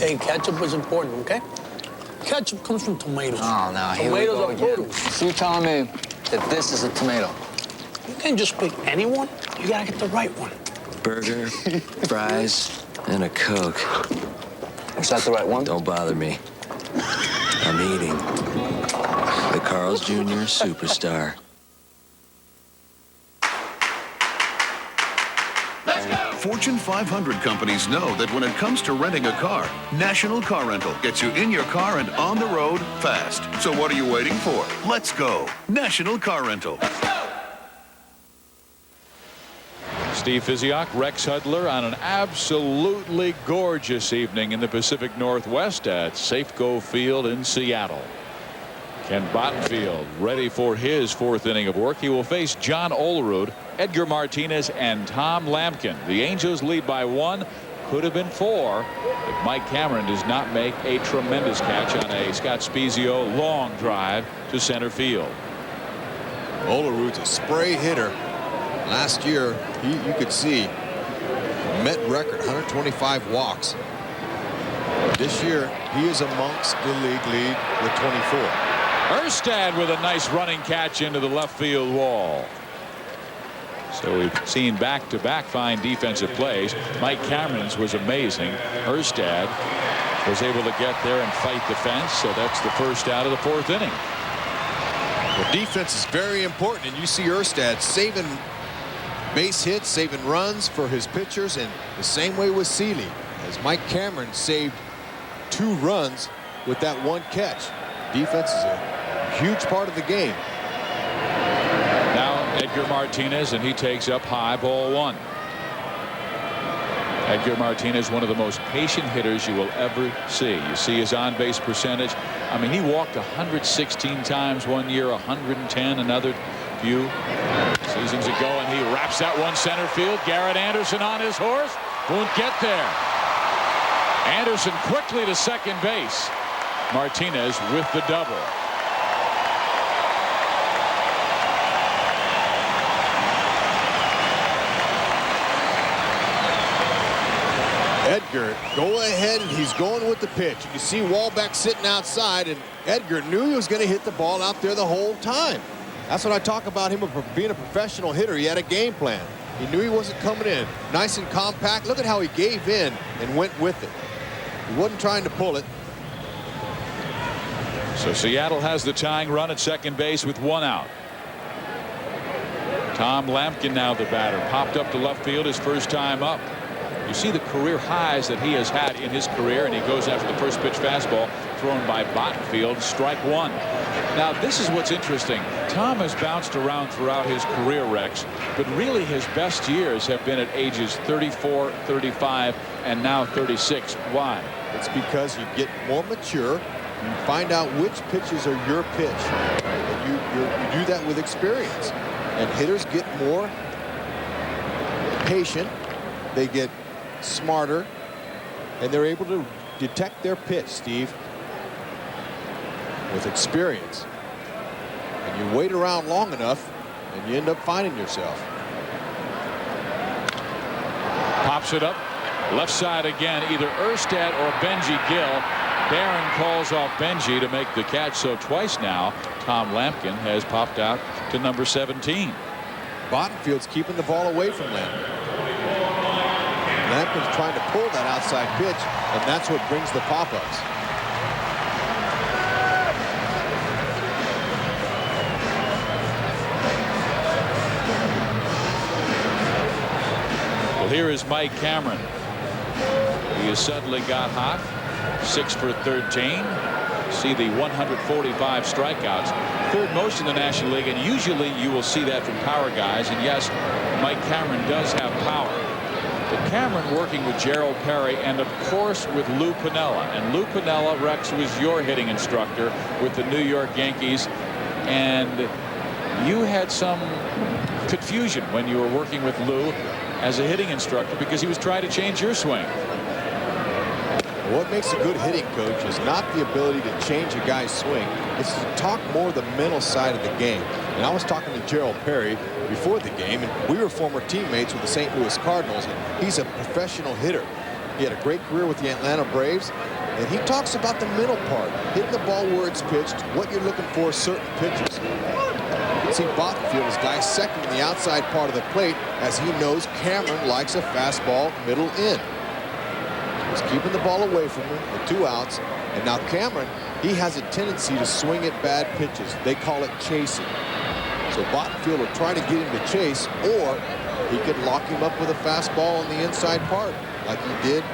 Hey, ketchup is important, okay? Ketchup comes from tomatoes. Oh, no, here we go again. Tomatoes are produce. So you're telling me that this is a tomato? You can't just pick anyone. You gotta get the right one. Burger, fries, and a Coke. Is that the right one? Don't bother me. I'm eating. The Carl's Jr. Superstar. Fortune 500 companies know that when it comes to renting a car, National Car Rental gets you in your car and on the road fast. So what are you waiting for? Let's go. National Car Rental. Steve Physioc, Rex Hudler on an absolutely gorgeous evening in the Pacific Northwest at Safeco Field in Seattle. Ken Bottenfield ready for his 4th inning of work. He will face John Olerud, Edgar Martinez, and Tom Lampkin. The Angels lead by 1. Could have been 4 if Mike Cameron does not make a tremendous catch on a Scott Spezio long drive to center field. Olerud's a spray hitter. Last year, you could see Met record 125 walks. This year, he is amongst the league lead with 24. Erstad with a nice running catch into the left field wall. So we've seen back-to-back fine defensive plays. Mike Cameron's was amazing. Erstad was able to get there and fight the fence. So that's the first out of the 4th inning. Well, defense is very important, and you see Erstad saving base hits, saving runs for his pitchers, and the same way with Seeley, as Mike Cameron saved 2 runs with that 1 catch. Defense is a huge part of the game. Now Edgar Martinez, and he takes up high, ball 1. Edgar Martinez, one of the most patient hitters you will ever see. You see his on-base percentage. I mean, he walked 116 times one year, 110 another few seasons ago, and he wraps that one center field. Garrett Anderson on his horse. Won't get there. Anderson quickly to second base. Martinez with the double. Edgar, go ahead, and he's going with the pitch. You see Wallbeck sitting outside, and Edgar knew he was going to hit the ball out there the whole time. That's what I talk about him being a professional hitter. He had a game plan. He knew he wasn't coming in. Nice and compact. Look at how he gave in and went with it. He wasn't trying to pull it. So Seattle has the tying run at second base with 1 out. Tom Lampkin now the batter. Popped up to left field his first time up. You see the career highs that he has had in his career, and he goes after the first pitch fastball thrown by Bottenfield. Strike one. Now this is what's interesting. Tom has bounced around throughout his career, Rex, but really his best years have been at ages 34, 35, and now 36. Why? It's because you get more mature. You find out which pitches are your pitch. And you do that with experience. And hitters get more patient. They get smarter. And they're able to detect their pitch, Steve, with experience. And you wait around long enough, and you end up finding yourself. Pops it up. Left side again, either Erstad or Benji Gill. Barron calls off Benji to make the catch. So twice now, Tom Lampkin has popped out to number 17. Bottenfield's keeping the ball away from Lampkin. Lampkin's trying to pull that outside pitch, and that's what brings the pop-ups. Well, here is Mike Cameron. He has suddenly got hot. 6 for 13. See the 145 strikeouts. Third most in the National League, and usually you will see that from power guys. And yes, Mike Cameron does have power. But Cameron working with Gerald Perry and of course with Lou Piniella. And Lou Piniella, Rex, was your hitting instructor with the New York Yankees. And you had some confusion when you were working with Lou as a hitting instructor because he was trying to change your swing. What makes a good hitting coach is not the ability to change a guy's swing. It's to talk more the mental side of the game. And I was talking to Gerald Perry before the game, and we were former teammates with the St. Louis Cardinals, and he's a professional hitter. He had a great career with the Atlanta Braves, and he talks about the mental part, hitting the ball where it's pitched, what you're looking for, certain pitches. You can see Bottenfield is dissecting the outside part of the plate as he knows Cameron likes a fastball middle in. He's keeping the ball away from him, the 2 outs. And now Cameron, he has a tendency to swing at bad pitches. They call it chasing. So Bottenfield will try to get him to chase, or he could lock him up with a fastball on the inside part, like he did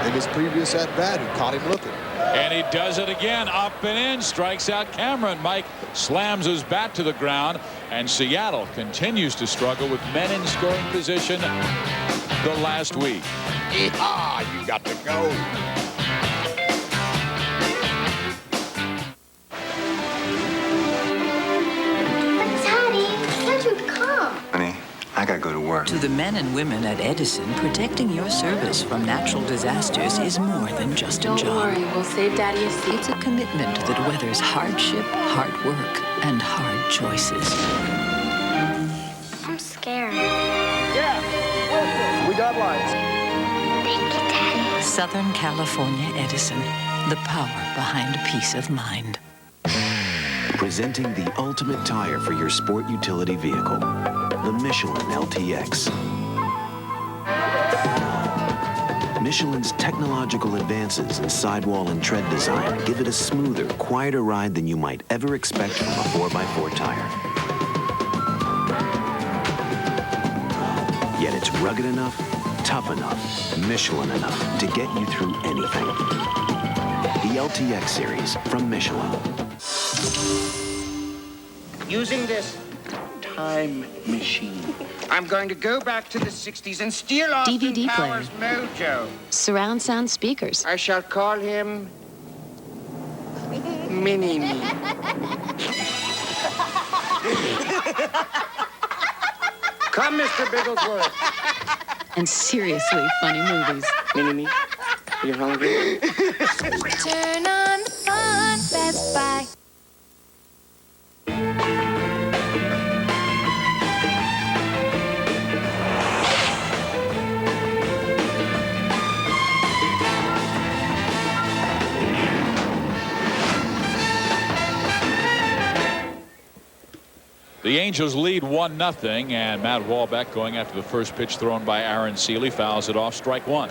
in his previous at-bat, who caught him looking. And he does it again, up and in, strikes out Cameron. Mike slams his bat to the ground, and Seattle continues to struggle with men in scoring position the last week. Yeehaw, you got to go. Honey, I gotta go to work. To the men and women at Edison, protecting your service from natural disasters is more than just a job. Don't worry, we'll save Daddy a seat. It's a commitment that weathers hardship, hard work, and hard choices. I'm scared. Yeah, we got lights. Thank you, Daddy. Southern California Edison, the power behind peace of mind. Presenting the ultimate tire for your sport utility vehicle, the Michelin LTX. Michelin's technological advances in sidewall and tread design give it a smoother, quieter ride than you might ever expect from a 4x4 tire. Yet it's rugged enough, tough enough, Michelin enough to get you through anything. The LTX series from Michelin. Using this time machine, I'm going to go back to the 60s and steal Austin DVD Powers' mojo. Surround sound speakers. I shall call him Mini-Me. Come, Mr. Bigglesworth. And seriously funny movies. Mini-Me, you hungry? Turn on the fun, Best Buy. The Angels lead 1-0, and Matt Walbeck going after the first pitch thrown by Aaron Seeley, fouls it off, strike one.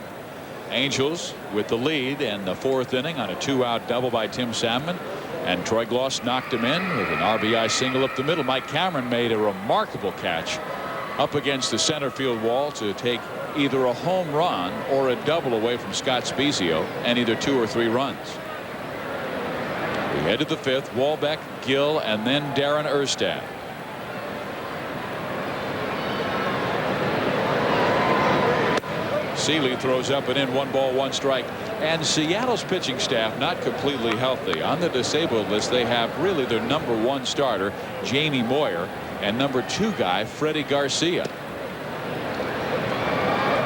Angels with the lead in the 4th inning on a 2-out double by Tim Salmon, And Troy Gloss knocked him in with an RBI single up the middle. Mike Cameron made a remarkable catch up against the center field wall to take either a home run or a double away from Scott Spezio and either 2 or 3 runs. We head to the 5th. Walbeck, Gill, and then Darren Erstad. Seeley throws up and in, 1 ball, 1 strike. And Seattle's pitching staff not completely healthy. On the disabled list, they have really their #1 starter, Jamie Moyer, and #2 guy, Freddie Garcia.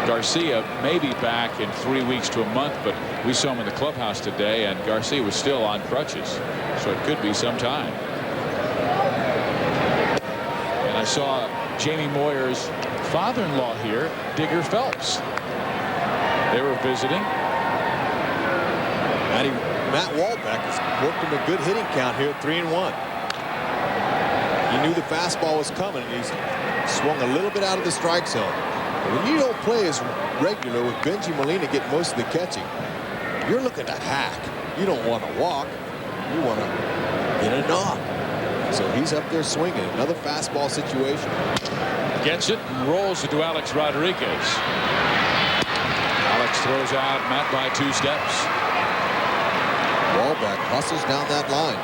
Garcia may be back in 3 weeks to a month, but we saw him in the clubhouse today, and Garcia was still on crutches, so it could be some time. And I saw Jamie Moyer's father-in-law here, Digger Phelps. They were visiting. Matt Walbeck has worked him a good hitting count here, 3-1. He knew the fastball was coming, and he's swung a little bit out of the strike zone. But when you don't play as regular with Benji Molina getting most of the catching, you're looking to hack. You don't want to walk. You want to get a knock. So he's up there swinging. Another fastball situation. Gets it and rolls it to Alex Rodriguez. Alex throws out Matt by 2 steps. Walbeck hustles down that line.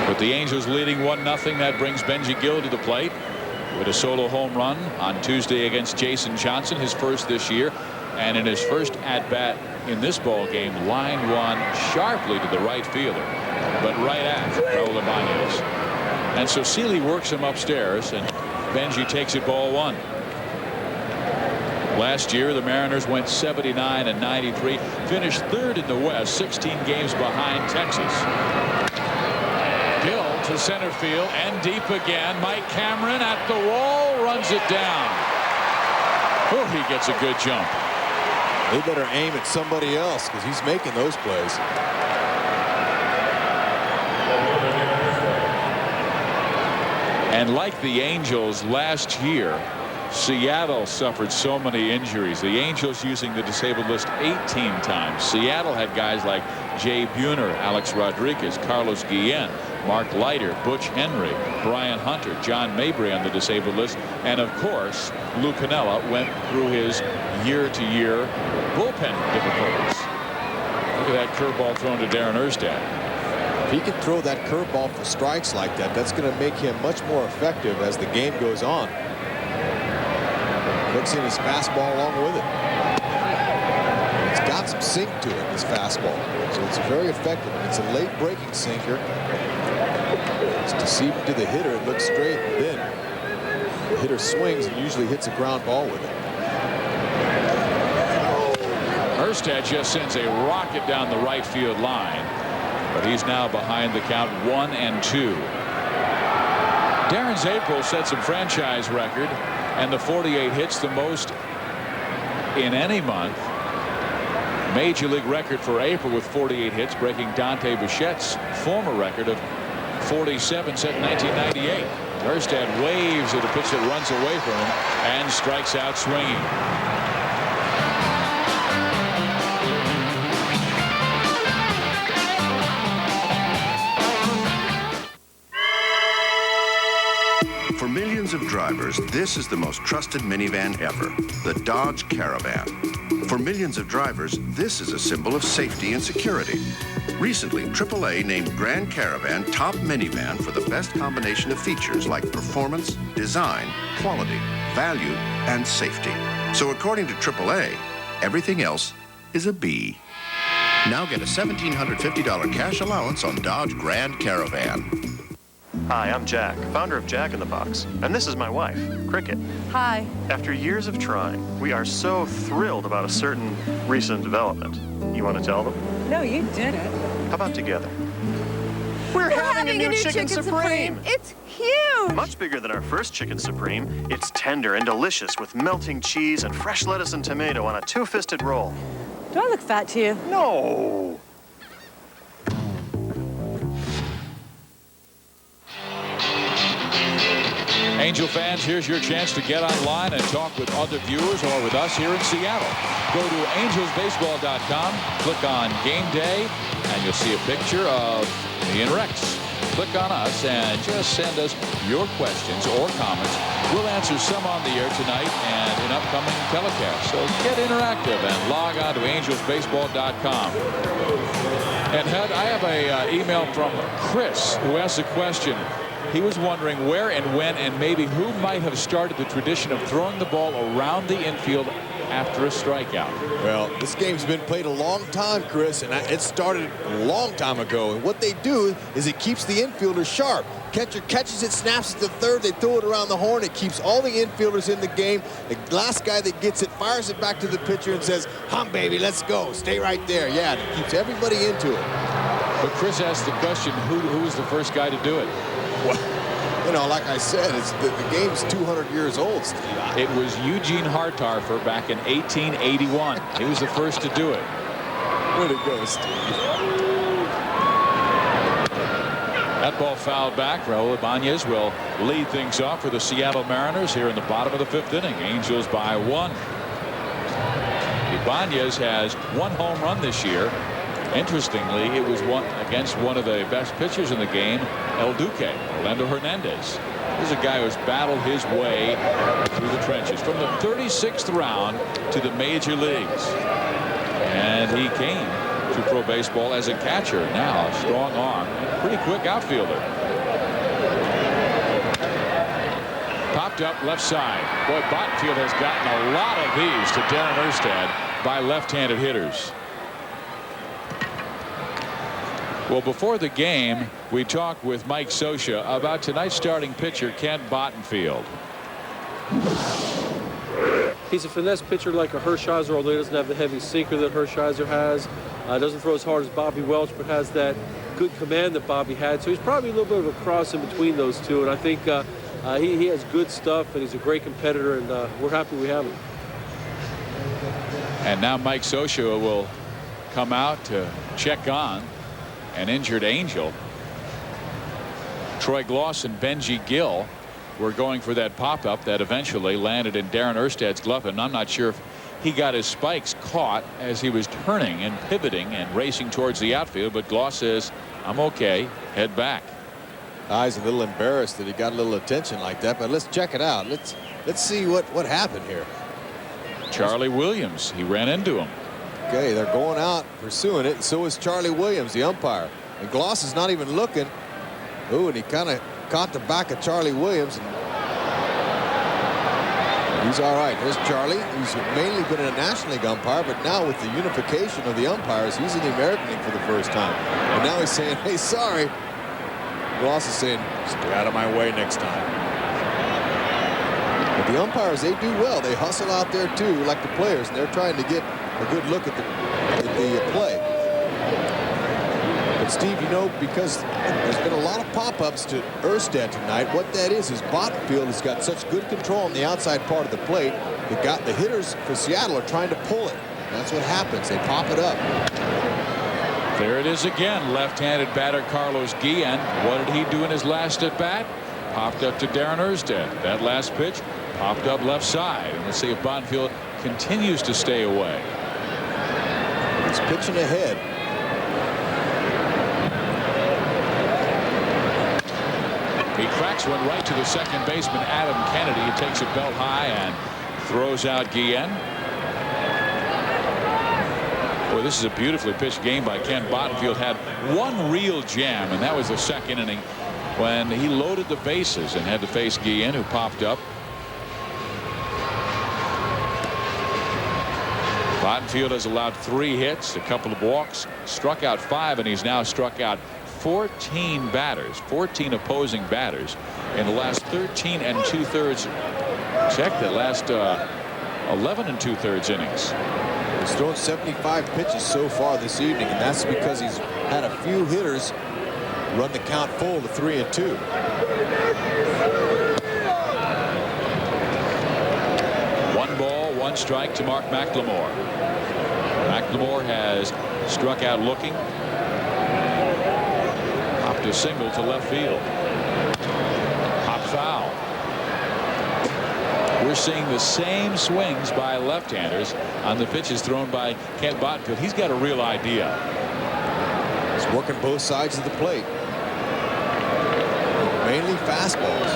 With the Angels leading 1-0, that brings Benji Gill to the plate with a solo home run on Tuesday against Jason Johnson, his first this year, and in his first at-bat in this ball game, line one sharply to the right fielder, but right at Raul Ibanez. And so Seeley works him upstairs, and Benji takes it ball 1. Last year, the Mariners went 79-93, finished 3rd in the West, 16 games behind Texas. Gill to center field and deep again. Mike Cameron at the wall, runs it down. Oh, he gets a good jump. They better aim at somebody else because he's making those plays. And like the Angels last year, Seattle suffered so many injuries. The Angels using the disabled list 18 times. Seattle had guys like Jay Buhner, Alex Rodriguez, Carlos Guillen, Mark Leiter, Butch Henry, Brian Hunter, John Mabry on the disabled list, and of course Lou Piniella went through his year-to-year bullpen difficulties. Look at that curveball thrown to Darren Erstad. If he can throw that curveball for strikes like that, that's going to make him much more effective as the game goes on. Mixing his fastball along with it. It's got some sink to it, his fastball. So it's very effective. It's a late breaking sinker. It's deceiving to the hitter. It looks straight, and then the hitter swings and usually hits a ground ball with it. Erstad just sends a rocket down the right field line, but he's now behind the count 1-2. Darren April sets a franchise record, and the 48 hits, the most in any month. Major league record for April with 48 hits, breaking Dante Bichette's former record of 47 set in 1998. Erstad waves at a pitch that runs away from him and strikes out swinging. For millions of drivers, this is the most trusted minivan ever, the Dodge Caravan. For millions of drivers, this is a symbol of safety and security. Recently, AAA named Grand Caravan top minivan for the best combination of features like performance, design, quality, value, and safety. So according to AAA, everything else is a B. Now get a $1,750 cash allowance on Dodge Grand Caravan. Hi, I'm Jack, founder of Jack in the Box, and this is my wife, Cricket. Hi. After years of trying, we are so thrilled about a certain recent development. You want to tell them? No, you didn't. How about together? We're having a new Chicken Supreme! It's huge! Much bigger than our first Chicken Supreme. It's tender and delicious with melting cheese and fresh lettuce and tomato on a two-fisted roll. Do I look fat to you? No! Angel fans, here's your chance to get online and talk with other viewers or with us here in Seattle. Go to angelsbaseball.com, click on Game Day, and you'll see a picture of me and Rex. Click on us and just send us your questions or comments. We'll answer some on the air tonight and in upcoming telecasts. So get interactive and log on to angelsbaseball.com. And Hud, I have a email from Chris who asked a question. He was wondering where and when and maybe who might have started the tradition of throwing the ball around the infield after a strikeout. Well, this game's been played a long time, Chris, and it started a long time ago. And what they do is it keeps the infielder sharp. Catcher catches it, snaps it to third, they throw it around the horn. It keeps all the infielders in the game. The last guy that gets it fires it back to the pitcher and says, "Hum, baby, let's go. Stay right there." Yeah, it keeps everybody into it. But Chris asked the question, who was the first guy to do it? Well, you know, like I said, the game's 200 years old, Steve. It was Eugene Hartarfer back in 1881. He was the first to do it. Way to go, Steve. That ball fouled back. Raul Ibanez will lead things off for the Seattle Mariners here in the bottom of the 5th inning. Angels by 1. Ibanez has 1 home run this year. Interestingly, it was against one of the best pitchers in the game, El Duque, Orlando Hernandez. This is a guy who's battled his way through the trenches from the 36th round to the major leagues. And he came to pro baseball as a catcher. Now a strong arm and pretty quick outfielder. Popped up left side. Boy, Bottenfield has gotten a lot of these to Darren Erstad by left-handed hitters. Well, before the game, we talked with Mike Scioscia about tonight's starting pitcher, Kent Bottenfield. He's a finesse pitcher like a Hershiser, although he doesn't have the heavy sinker that Hershiser has. Doesn't throw as hard as Bobby Welch, but has that good command that Bobby had. So he's probably a little bit of a cross in between those two. And I think he has good stuff, and he's a great competitor, and we're happy we have him. And now Mike Scioscia will come out to check on an injured Angel. Troy Gloss and Benji Gill were going for that pop-up that eventually landed in Darren Erstad's glove, and I'm not sure if he got his spikes caught as he was turning and pivoting and racing towards the outfield, but Gloss says, "I'm okay, head back." He's a little embarrassed that he got a little attention like that, but let's check it out. Let's see what happened here. Charlie Williams, he ran into him. Okay, they're going out pursuing it, and so is Charlie Williams, the umpire. And Gloss is not even looking. Ooh, and he kind of caught the back of Charlie Williams. And he's all right. There's Charlie. He's mainly been a National League umpire, but now with the unification of the umpires, he's in the American League for the first time. And now he's saying, "Hey, sorry." Gloss is saying, "Stay out of my way next time." But the umpires, they do well. They hustle out there too, like the players, and they're trying to get a good look at the play. But Steve, you know, because there's been a lot of pop-ups to Erstad tonight, what that is Bottenfield has got such good control on the outside part of the plate. The hitters for Seattle are trying to pull it. That's what happens. They pop it up. There it is again. Left-handed batter Carlos Guillen. What did he do in his last at bat? Popped up to Darren Erstad. That last pitch popped up left side. And let's see if Bottenfield continues to stay away. He's pitching ahead. He cracks one right to the second baseman, Adam Kennedy. He takes it belt high and throws out Guillen. Boy, this is a beautifully pitched game by Ken Bottenfield. Had one real jam, and that was the second inning when he loaded the bases and had to face Guillen, who popped up. Bottenfield has allowed 3 hits, a couple of walks, struck out 5, and he's now struck out 14 batters, 14 opposing batters in the last 13 2/3. Check the last 11 2/3 innings. He's thrown 75 pitches so far this evening, and that's because he's had a few hitters run the count full to 3-2. One ball, 1 strike to Mark McLemore. McLemore has struck out looking. Popped a single to left field. Pop foul. We're seeing the same swings by left-handers on the pitches thrown by Kent Bottenfield. He's got a real idea. He's working both sides of the plate. Mainly fastballs.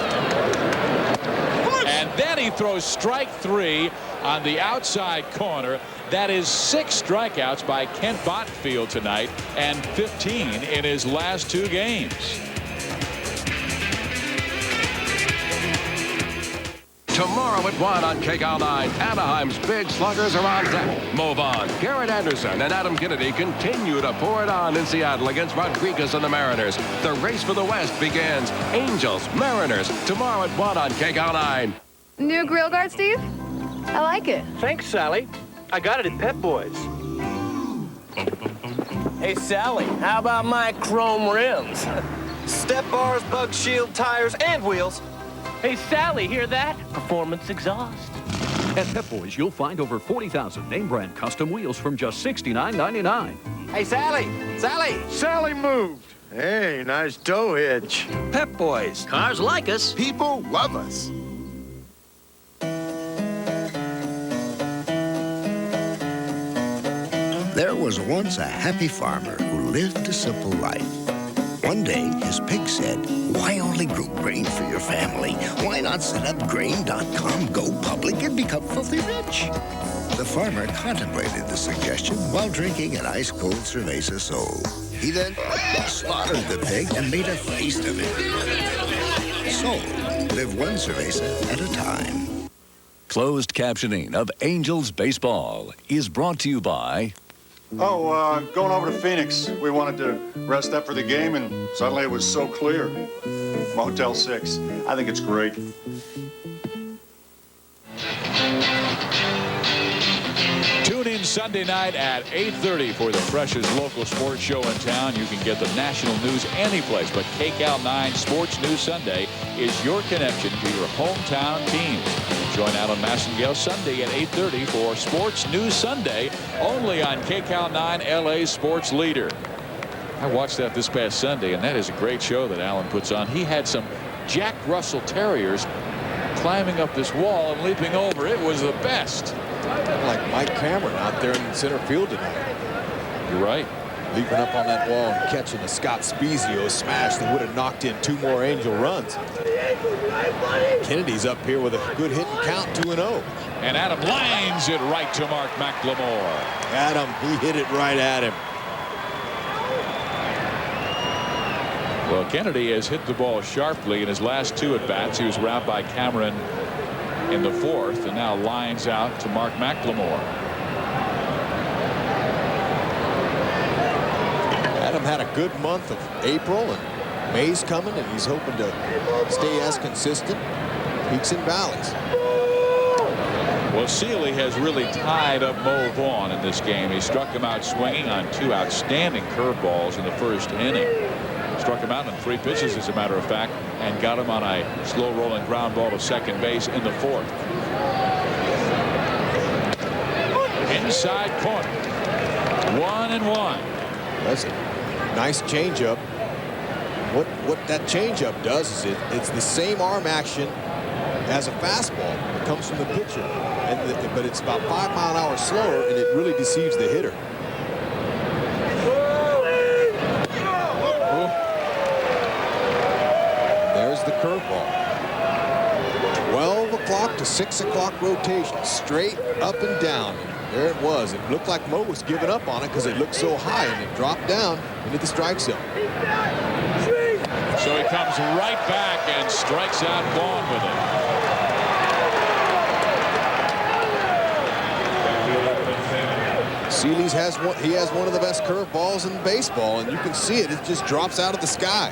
And then he throws strike 3 on the outside corner. That is 6 strikeouts by Kent Bottenfield tonight and 15 in his last 2 games. Tomorrow at 1 on KCAL9, Anaheim's big sluggers are on deck. Mo Vaughn, Garrett Anderson, and Adam Kennedy continue to pour it on in Seattle against Rodriguez and the Mariners. The race for the West begins. Angels, Mariners, tomorrow at 1 on KCAL9. New grill guard, Steve? I like it. Thanks, Sally. I got it at Pep Boys. Hey, Sally, how about my chrome rims? Step bars, bug shield, tires, and wheels. Hey, Sally, hear that? Performance exhaust. At Pep Boys, you'll find over 40,000 name-brand custom wheels from just $69.99. Hey, Sally! Sally! Sally moved. Hey, nice tow hitch. Pep Boys. Cars like us. People love us. There was once a happy farmer who lived a simple life. One day, his pig said, "Why only grow grain for your family? Why not set up grain.com, go public, and become filthy rich?" The farmer contemplated the suggestion while drinking an ice-cold cerveza sol. He then slaughtered the pig and made a feast of it. Sol, live one cerveza at a time. Closed captioning of Angels Baseball is brought to you by... Going over to Phoenix. We wanted to rest up for the game, and suddenly it was so clear. Motel 6. I think it's great. Tune in Sunday night at 8:30 for the freshest local sports show in town. You can get the national news anyplace, but KCAL9 Sports News Sunday is your connection to your hometown teams. Join Alan Massengale Sunday at 8:30 for Sports News Sunday, only on KCAL9 LA Sports Leader. I watched that this past Sunday, and that is a great show that Alan puts on. He had some Jack Russell Terriers climbing up this wall and leaping over. It was the best. Like Mike Cameron out there in center field tonight. You're right. Leaping up on that wall and catching a Scott Spezio smash that would have knocked in 2 more Angel runs. Kennedy's up here with a good hit and count, 2-0. And Adam lines it right to Mark McLemore. Adam, he hit it right at him. Well, Kennedy has hit the ball sharply in his last 2 at-bats. He was robbed by Cameron in the 4th and now lines out to Mark McLemore. Adam had a good month of April, and May's coming, and he's hoping to stay as consistent. Peaks and valleys. Well, Seeley has really tied up Mo Vaughn in this game. He struck him out swinging on 2 outstanding curveballs in the 1st inning. Struck him out on 3 pitches, as a matter of fact, and got him on a slow rolling ground ball to second base in the 4th. Inside corner. 1-1. That's a nice changeup. What that changeup does is it's the same arm action as a fastball. It comes from the pitcher, but it's about 5 mile an hour slower, and it really deceives the hitter. There's the curveball. 12 o'clock to 6 o'clock rotation, straight up and down. There it was. It looked like Mo was giving up on it because it looked so high, and it dropped down into the strike zone. So he comes right back and strikes out Vaughn with it. Seeley's has one of the best curveballs in baseball, and you can see it. It just drops out of the sky.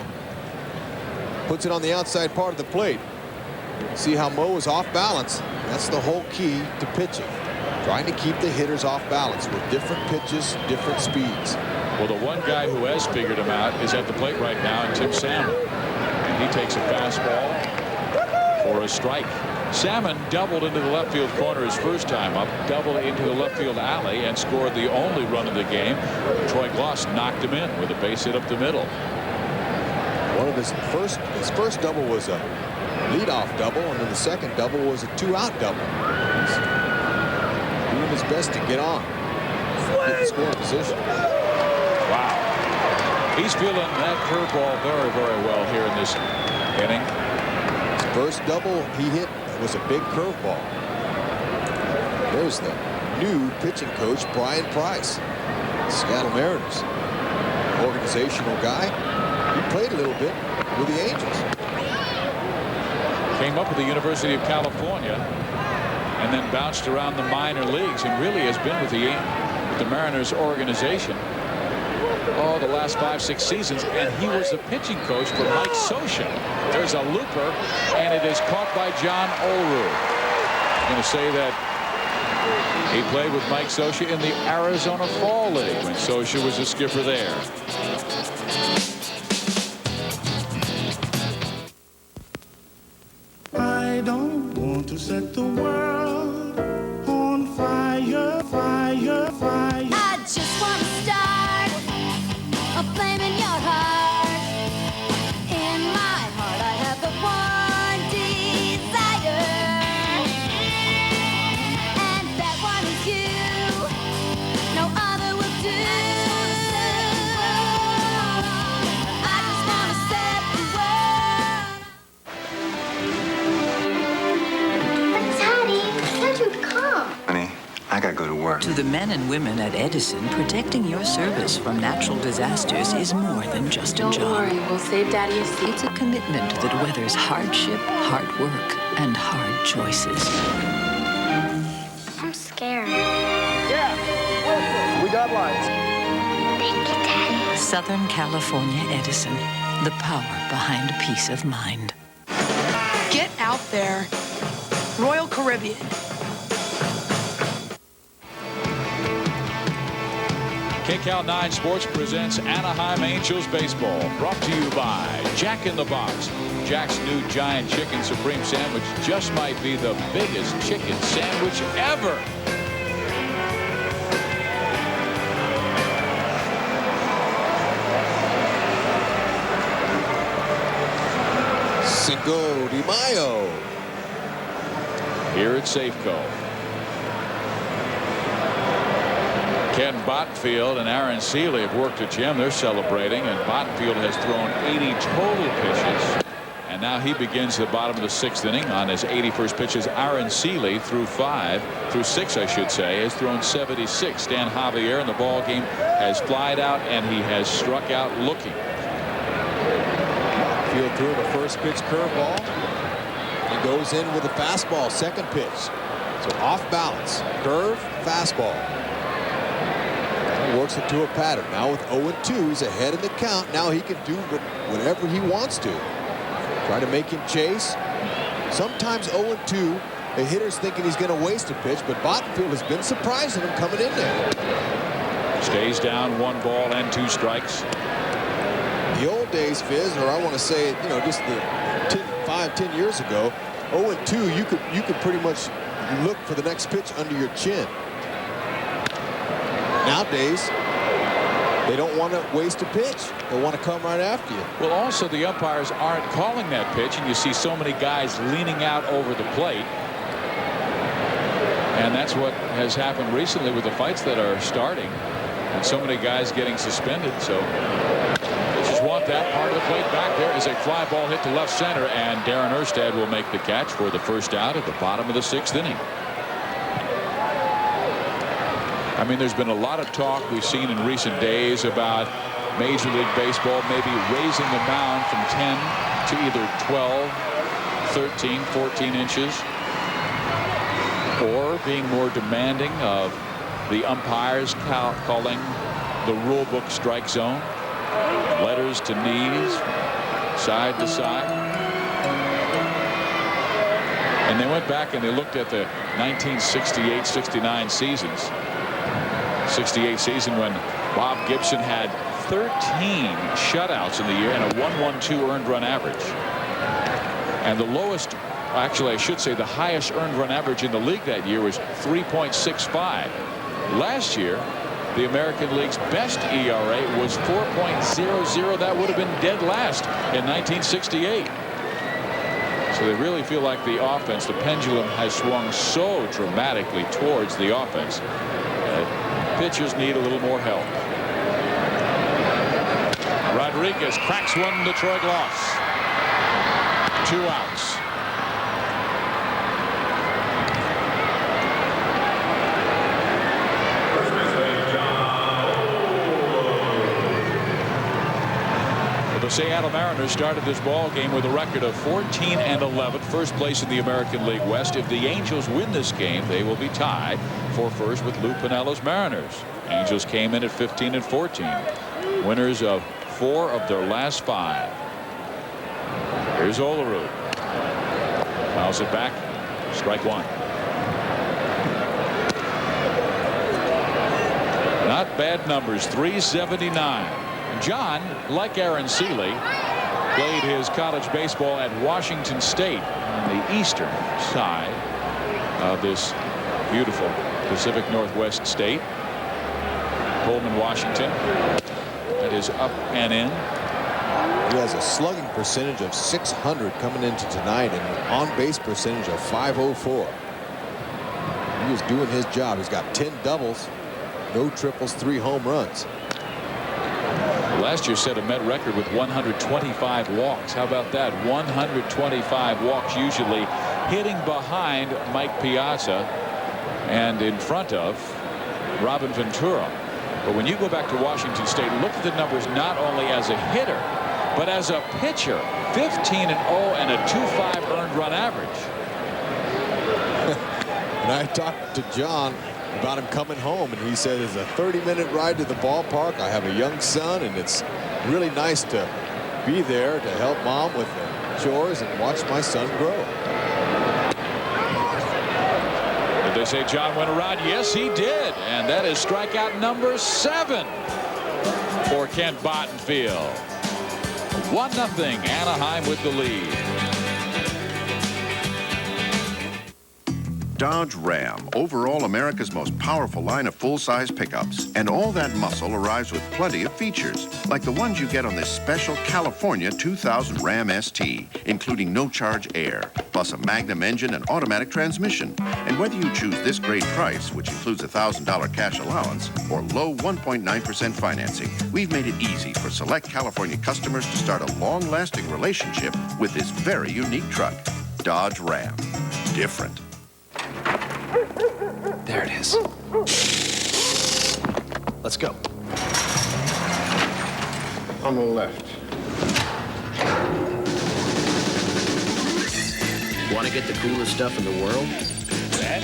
Puts it on the outside part of the plate. See how Mo is off balance. That's the whole key to pitching. Trying to keep the hitters off balance with different pitches, different speeds. Well, the one guy who has figured him out is at the plate right now, and Tim Salmon. And he takes a fastball for a strike. Salmon doubled into the left field corner his first time up, doubled into the left field alley, and scored the only run of the game. Troy Gloss knocked him in with a base hit up the middle. One of his first double was a leadoff double, and then the second double was a 2-out double. He's doing his best to get on, get the scoring position. Wow. He's feeling that curveball very, very well here in this inning. His first double he hit was a big curveball. There's the new pitching coach, Brian Price, Seattle Mariners. Organizational guy. He played a little bit with the Angels. Came up with the University of California and then bounced around the minor leagues and really has been with the Mariners organization the last 5-6 seasons, and he was the pitching coach for Mike Scioscia. There's a looper, and it is caught by John Olerud. I'm going to say that he played with Mike Scioscia in the Arizona Fall League when Scioscia was the skipper there. I don't want to set the world on fire, fire, fire. I just want to start a flame in your heart. In my heart, I have the one desire, and that one is you. No other will do. I just want to set the world. Daddy, can't you come? Honey, I gotta go to work. To the men and women at Edison, protecting your service from natural disasters is more than just a job. Don't worry, we'll save Daddy a seat. It's a commitment that weathers hardship, hard work, and hard choices. I'm scared. Yeah, we got lights. Thank you, Daddy. Southern California Edison, the power behind peace of mind. Get out there. Royal Caribbean. KCAL 9 Sports presents Anaheim Angels Baseball, brought to you by Jack in the Box. Jack's new giant chicken supreme sandwich just might be the biggest chicken sandwich ever. Cinco de Mayo. Here at Safeco. Ken Bottenfield and Aaron Seeley have worked a gem. They're celebrating, and Bottenfield has thrown 80 total pitches. And now he begins the bottom of the 6th inning on his 81st pitches. Aaron Seeley through 6, I should say, has thrown 76. Stan Javier in the ball game has flied out, and he has struck out looking. Field threw the first pitch curveball. He goes in with a fastball, second pitch. So off balance, curve, fastball. Works it to a pattern. Now with 0-2, he's ahead in the count. Now he can do whatever he wants to. Try to make him chase. Sometimes 0-2, the hitter's thinking he's going to waste a pitch, but Bottenfield has been surprising him coming in there. Stays down 1 ball and 2 strikes. The old days, Fizz, or I want to say, just the 5-10 years ago, 0-2, you could pretty much look for the next pitch under your chin. Nowadays, they don't want to waste a pitch. They want to come right after you. Well, also, the umpires aren't calling that pitch, and you see so many guys leaning out over the plate. And that's what has happened recently with the fights that are starting. And so many guys getting suspended. So they just want that part of the plate back. There is a fly ball hit to left center, and Darren Erstad will make the catch for the first out at the bottom of the 6th inning. I mean, there's been a lot of talk we've seen in recent days about Major League Baseball maybe raising the mound from 10 to either 12, 13, 14 inches, or being more demanding of the umpires calling the rule book strike zone, letters to knees, side to side. And they went back and they looked at the 1968-69 seasons. 68 season when Bob Gibson had 13 shutouts in the year and a 1.12 earned run average. And the lowest, actually I should say the highest earned run average in the league that year was 3.65. Last year The American League's best ERA was 4.00. That would have been dead last in 1968. So they really feel like the offense, the pendulum has swung so dramatically towards the offense that pitchers need a little more help. Rodriguez cracks one to Troy Gloss. 2 outs. The Seattle Mariners started this ball game with a record of 14-11, first place in the American League West. If the Angels win this game, they will be tied for first with Lou Piniella's Mariners. Angels came in at 15-14, winners of 4 of their last 5. Here's Olerud. Fouls it back. Strike 1. Not bad numbers. 379. John, like Aaron Seeley, played his college baseball at Washington State on the eastern side of this beautiful Pacific Northwest state. Pullman, Washington. That is up and in. He has a slugging percentage of .600 coming into tonight and an on-base percentage of .504. He is doing his job. He's got 10 doubles, no triples, 3 home runs. Last year set a Met record with 125 walks. How about that? 125 walks, usually hitting behind Mike Piazza and in front of Robin Ventura. But when you go back to Washington State, look at the numbers not only as a hitter, but as a pitcher. 15-0 and a 2.5 earned run average. And I talked to John about him coming home, and he said it's a 30-minute ride to the ballpark. I have a young son, and it's really nice to be there to help mom with the chores and watch my son grow. Did they say John went around? Yes, he did. And that is strikeout number 7 for Kent Bottenfield. 1-0 Anaheim with the lead. Dodge Ram, overall America's most powerful line of full-size pickups. And all that muscle arrives with plenty of features, like the ones you get on this special California 2000 Ram ST, including no-charge air, plus a Magnum engine and automatic transmission. And whether you choose this great price, which includes a $1,000 cash allowance, or low 1.9% financing, we've made it easy for select California customers to start a long-lasting relationship with this very unique truck. Dodge Ram. Different. There it is. Let's go. On the left. Want to get the coolest stuff in the world?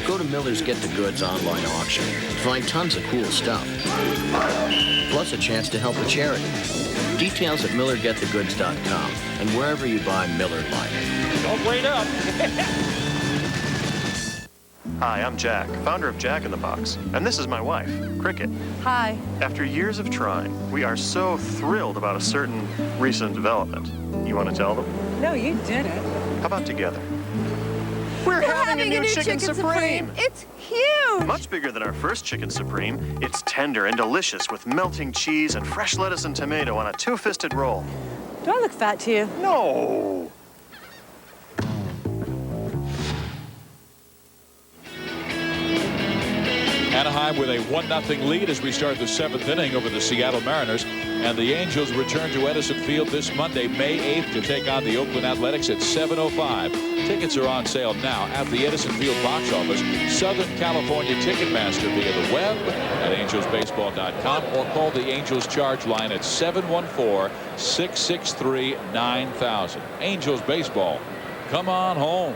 Go to Miller's Get the Goods online auction. Find tons of cool stuff. Plus a chance to help a charity. Details at MillerGetTheGoods.com and wherever you buy Miller Lite. Don't wait up. Hi, I'm Jack, founder of Jack in the Box, and this is my wife, Cricket. Hi. After years of trying, we are so thrilled about a certain recent development. You want to tell them? No, you didn't. How about together? We're having a new Chicken Supreme. It's huge. Much bigger than our first Chicken Supreme. It's tender and delicious with melting cheese and fresh lettuce and tomato on a 2-fisted roll. Do I look fat to you? No. Anaheim with a 1-0 lead as we start the 7th inning over the Seattle Mariners. And the Angels return to Edison Field this Monday, May 8th, to take on the Oakland Athletics at 7:05. Tickets are on sale now at the Edison Field box office, Southern California Ticketmaster via the web at angelsbaseball.com, or call the Angels charge line at 714-663-9000. Angels baseball, come on home.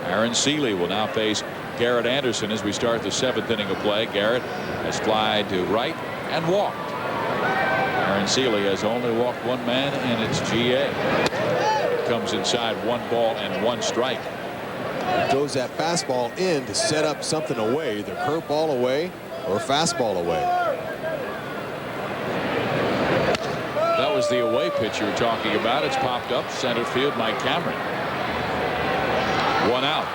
Aaron Seeley will now face Garrett Anderson as we start the 7th inning of play. Garrett has flied to right and walked. Aaron Seeley has only walked one man, and it's GA. Comes inside, 1 ball and 1 strike. Throws that fastball in to set up something away, either curveball away or fastball away. That was the away pitch you were talking about. It's popped up center field, Mike Cameron. 1 out.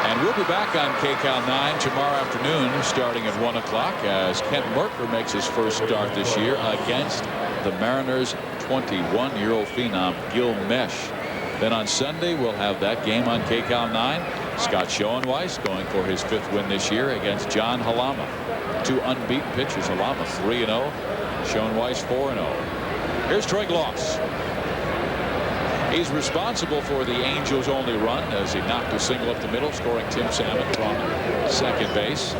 And we'll be back on KCAL 9 tomorrow afternoon starting at 1 o'clock as Kent Merker makes his first start this year against the Mariners' 21-year-old phenom Gil Mesh. Then on Sunday we'll have that game on KCAL 9. Scott Schoenweiss going for his 5th win this year against John Halama. 2 unbeaten pitchers. Halama 3-0. Schoenweiss 4-0. Here's Troy Gloss. He's responsible for the Angels' only run as he knocked a single up the middle, scoring Tim Salmon from second base.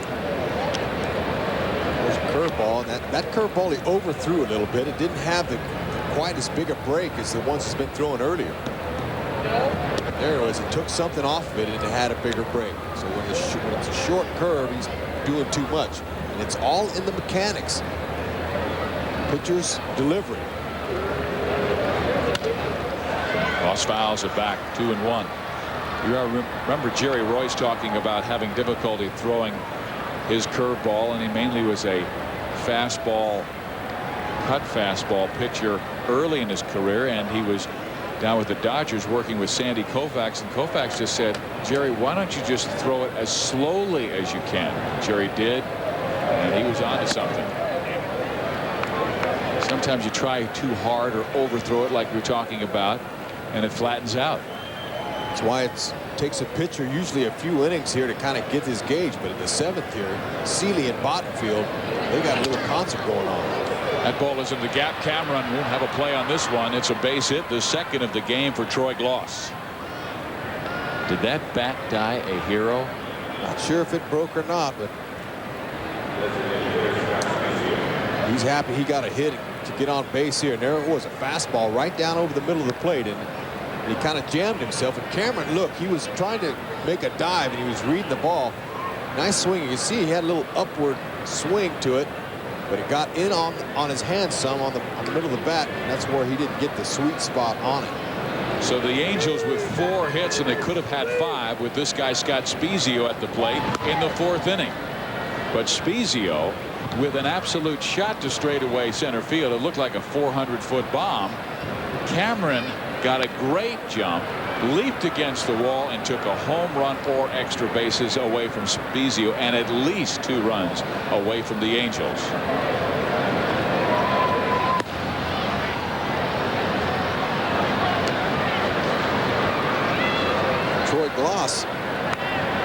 There's a curveball. That curveball he overthrew a little bit. It didn't have quite as big a break as the ones he's been throwing earlier. There it was. He took something off of it and it had a bigger break. So when it's a short curve, he's doing too much. And it's all in the mechanics. Pitcher's delivery. Ross fouls it back, 2-1. You remember Jerry Royce talking about having difficulty throwing his curveball, and he mainly was a fastball, cut fastball pitcher early in his career, and he was down with the Dodgers working with Sandy Koufax, and Koufax just said, Jerry, why don't you just throw it as slowly as you can? Jerry did, and he was onto something. Sometimes you try too hard or overthrow it like we're talking about, and it flattens out. That's why it takes a pitcher usually a few innings here to kind of get his gauge. But in the 7th here, Seeley and Bottenfield, they got a little concert going on. That ball is in the gap. Cameron won't have a play on this one. It's a base hit, the 2nd of the game for Troy Gloss. Did that bat die a hero? Not sure if it broke or not, but he's happy he got a hit to get on base here. And there it was, a fastball right down over the middle of the plate, and he kind of jammed himself. And Cameron, look, he was trying to make a dive and he was reading the ball. Nice swing. You can see he had a little upward swing to it, but it got in on his hand some on the middle of the bat, and that's where he didn't get the sweet spot on it. So the Angels with 4 hits, and they could have had 5 with this guy Scott Spezio at the plate in the 4th inning. But Spezio with an absolute shot to straightaway center field. It looked like a 400-foot bomb. Cameron got a great jump, leaped against the wall, and took a home run or extra bases away from Spezio, and at least 2 runs away from the Angels. Troy Gloss,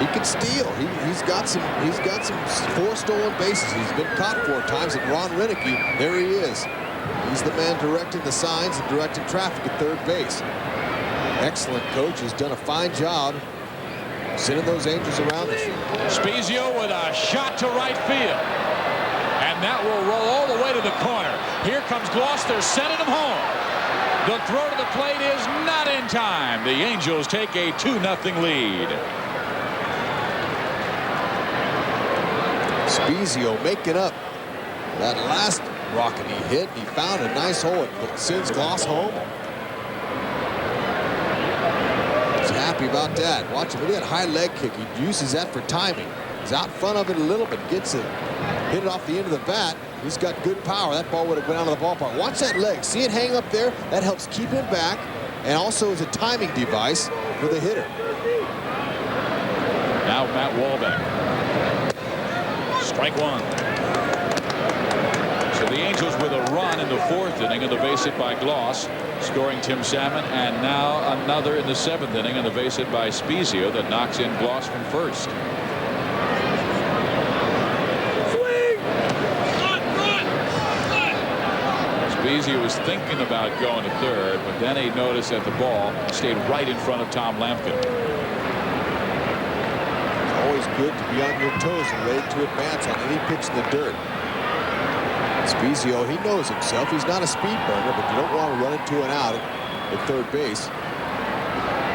he can steal. He's got some 4 stolen bases. He's been caught 4 times. And Ron Renicky, there he is. He's the man directing the signs and directing traffic at third base. Excellent coach. Has done a fine job sending those Angels around this year. Spezio with a shot to right field. And that will roll all the way to the corner. Here comes Gloss. They're sending him home. The throw to the plate is not in time. The Angels take a 2-0 lead. Spezio making up that last rocket he hit. He found a nice hole. It sends Gloss home. He's happy about that. Watch him. Look at that high leg kick. He uses that for timing. He's out front of it a little, but gets it. Hit it off the end of the bat. He's got good power. That ball would have went out of the ballpark. Watch that leg. See it hang up there? That helps keep him back, and also is a timing device for the hitter. Now Matt Wahlbeck. Strike 1. So the Angels with a run in the 4th inning, and the base hit by Gloss, scoring Tim Salmon, and now another in the 7th inning, and the base hit by Spezio that knocks in Gloss from first. Spezio was thinking about going to third, but then he noticed that the ball stayed right in front of Tom Lampkin. It's always good to be on your toes and ready to advance on any pitch in the dirt. Spezio, he knows himself. He's not a speed burner, but you don't want to run into an out at third base.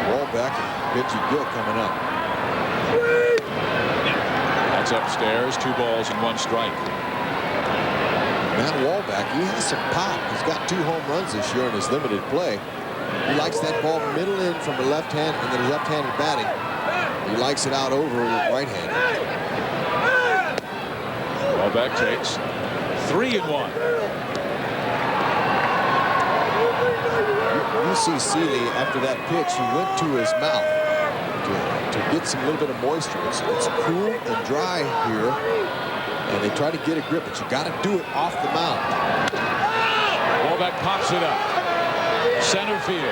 Wahlbeck and Benji Gill coming up. That's upstairs. 2 balls and 1 strike. Matt Wahlbeck, he has some pop. He's got 2 home runs this year in his limited play. He likes that ball middle in from the left hand and the left-handed batting. He likes it out over right-handed. Wahlbeck takes 3-1. You see Seeley after that pitch, he went to his mouth to to get some little bit of moisture. It's cool and dry here, and they try to get a grip, but you got to do it off the mound. Ballback pops it up. Center field.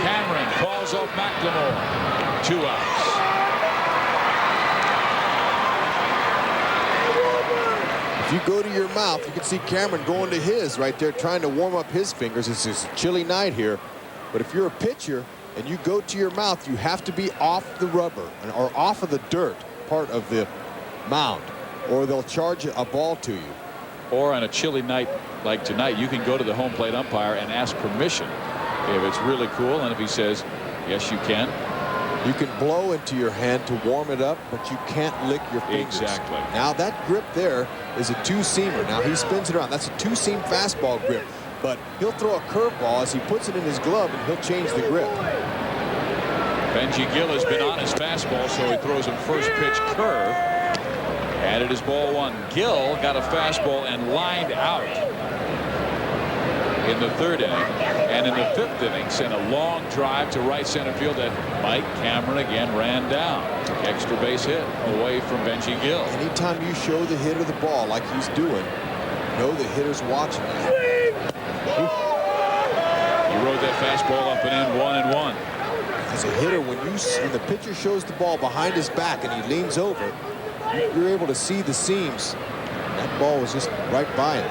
Cameron calls off McLemore. 2 outs. If you go to your mouth, you can see Cameron going to his right there, trying to warm up his fingers. It's this chilly night here. But if you're a pitcher and you go to your mouth, you have to be off the rubber or off of the dirt part of the mound, or they'll charge a ball to you. Or on a chilly night like tonight, you can go to the home plate umpire and ask permission if it's really cool, and if he says yes, you can. You can blow into your hand to warm it up, but you can't lick your fingers. Exactly. Now that grip there is a 2-seamer. Now he spins it around. That's a 2-seam fastball grip, but he'll throw a curveball as he puts it in his glove, and he'll change the grip. Benji Gill has been on his fastball, so he throws him first pitch curve. And it is ball 1. Gill got a fastball and lined out in the 3rd inning. And in the 5th inning, sent a long drive to right center field that Mike Cameron again ran down. Extra base hit away from Benji Gill. Anytime you show the hitter the ball like he's doing, know the hitter's watching you. He rode that fastball up and in 1-1. As a hitter, when the pitcher shows the ball behind his back and he leans over, you're able to see the seams. That ball was just right by him.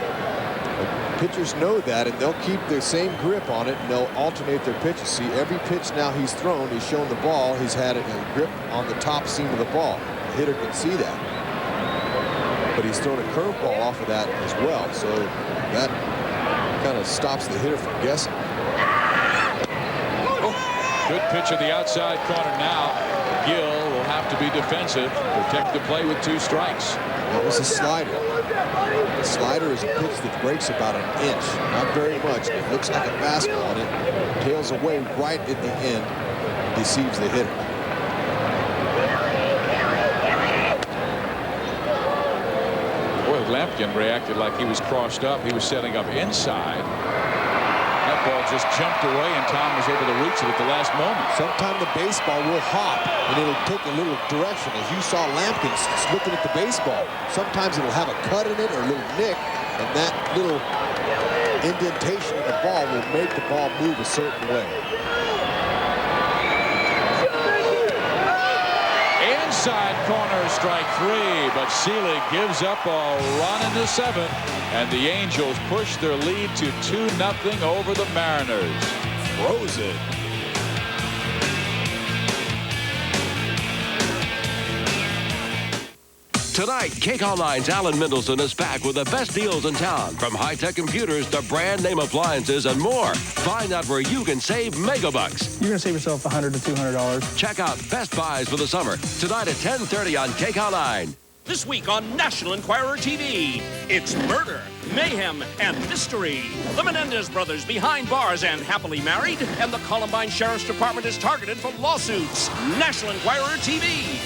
But pitchers know that, and they'll keep the same grip on it, and they'll alternate their pitches. See, every pitch now he's thrown, he's shown the ball, he's had a grip on the top seam of the ball. The hitter can see that. But he's thrown a curveball off of that as well, so that kind of stops the hitter from guessing. Good pitch at the outside corner now. Gill will have to be defensive, protect the play with 2 strikes. That was a slider. The slider is a pitch that breaks about an inch, not very much. It looks like a fastball, and it tails away right at the end, deceives the hitter. Boy, Lampkin reacted like he was crossed up. He was setting up inside. That ball just jumped away, and Tom was able to reach it at the last moment. Sometimes the baseball will hop, and it'll take a little direction. As you saw Lampkin looking at the baseball, sometimes it'll have a cut in it or a little nick, and that little indentation in the ball will make the ball move a certain way. Inside corner, strike 3, but Seelig gives up a run in the 7th, and the Angels push their lead to 2-0 over the Mariners. Frozen. Tonight, Cake Online's Alan Mendelson is back with the best deals in town, from high-tech computers to brand-name appliances and more. Find out where you can save megabucks. You're going to save yourself $100 to $200. Check out Best Buys for the summer, tonight at 10:30 on Cake Online. This week on National Enquirer TV, it's murder, mayhem, and mystery. The Menendez brothers behind bars and happily married, and the Columbine Sheriff's Department is targeted for lawsuits. National Enquirer TV.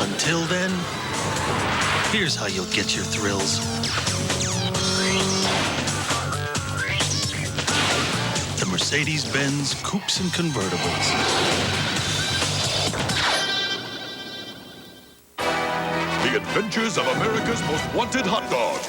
Until then, here's how you'll get your thrills. The Mercedes-Benz Coupes and Convertibles. The Adventures of America's Most Wanted Hot Dog.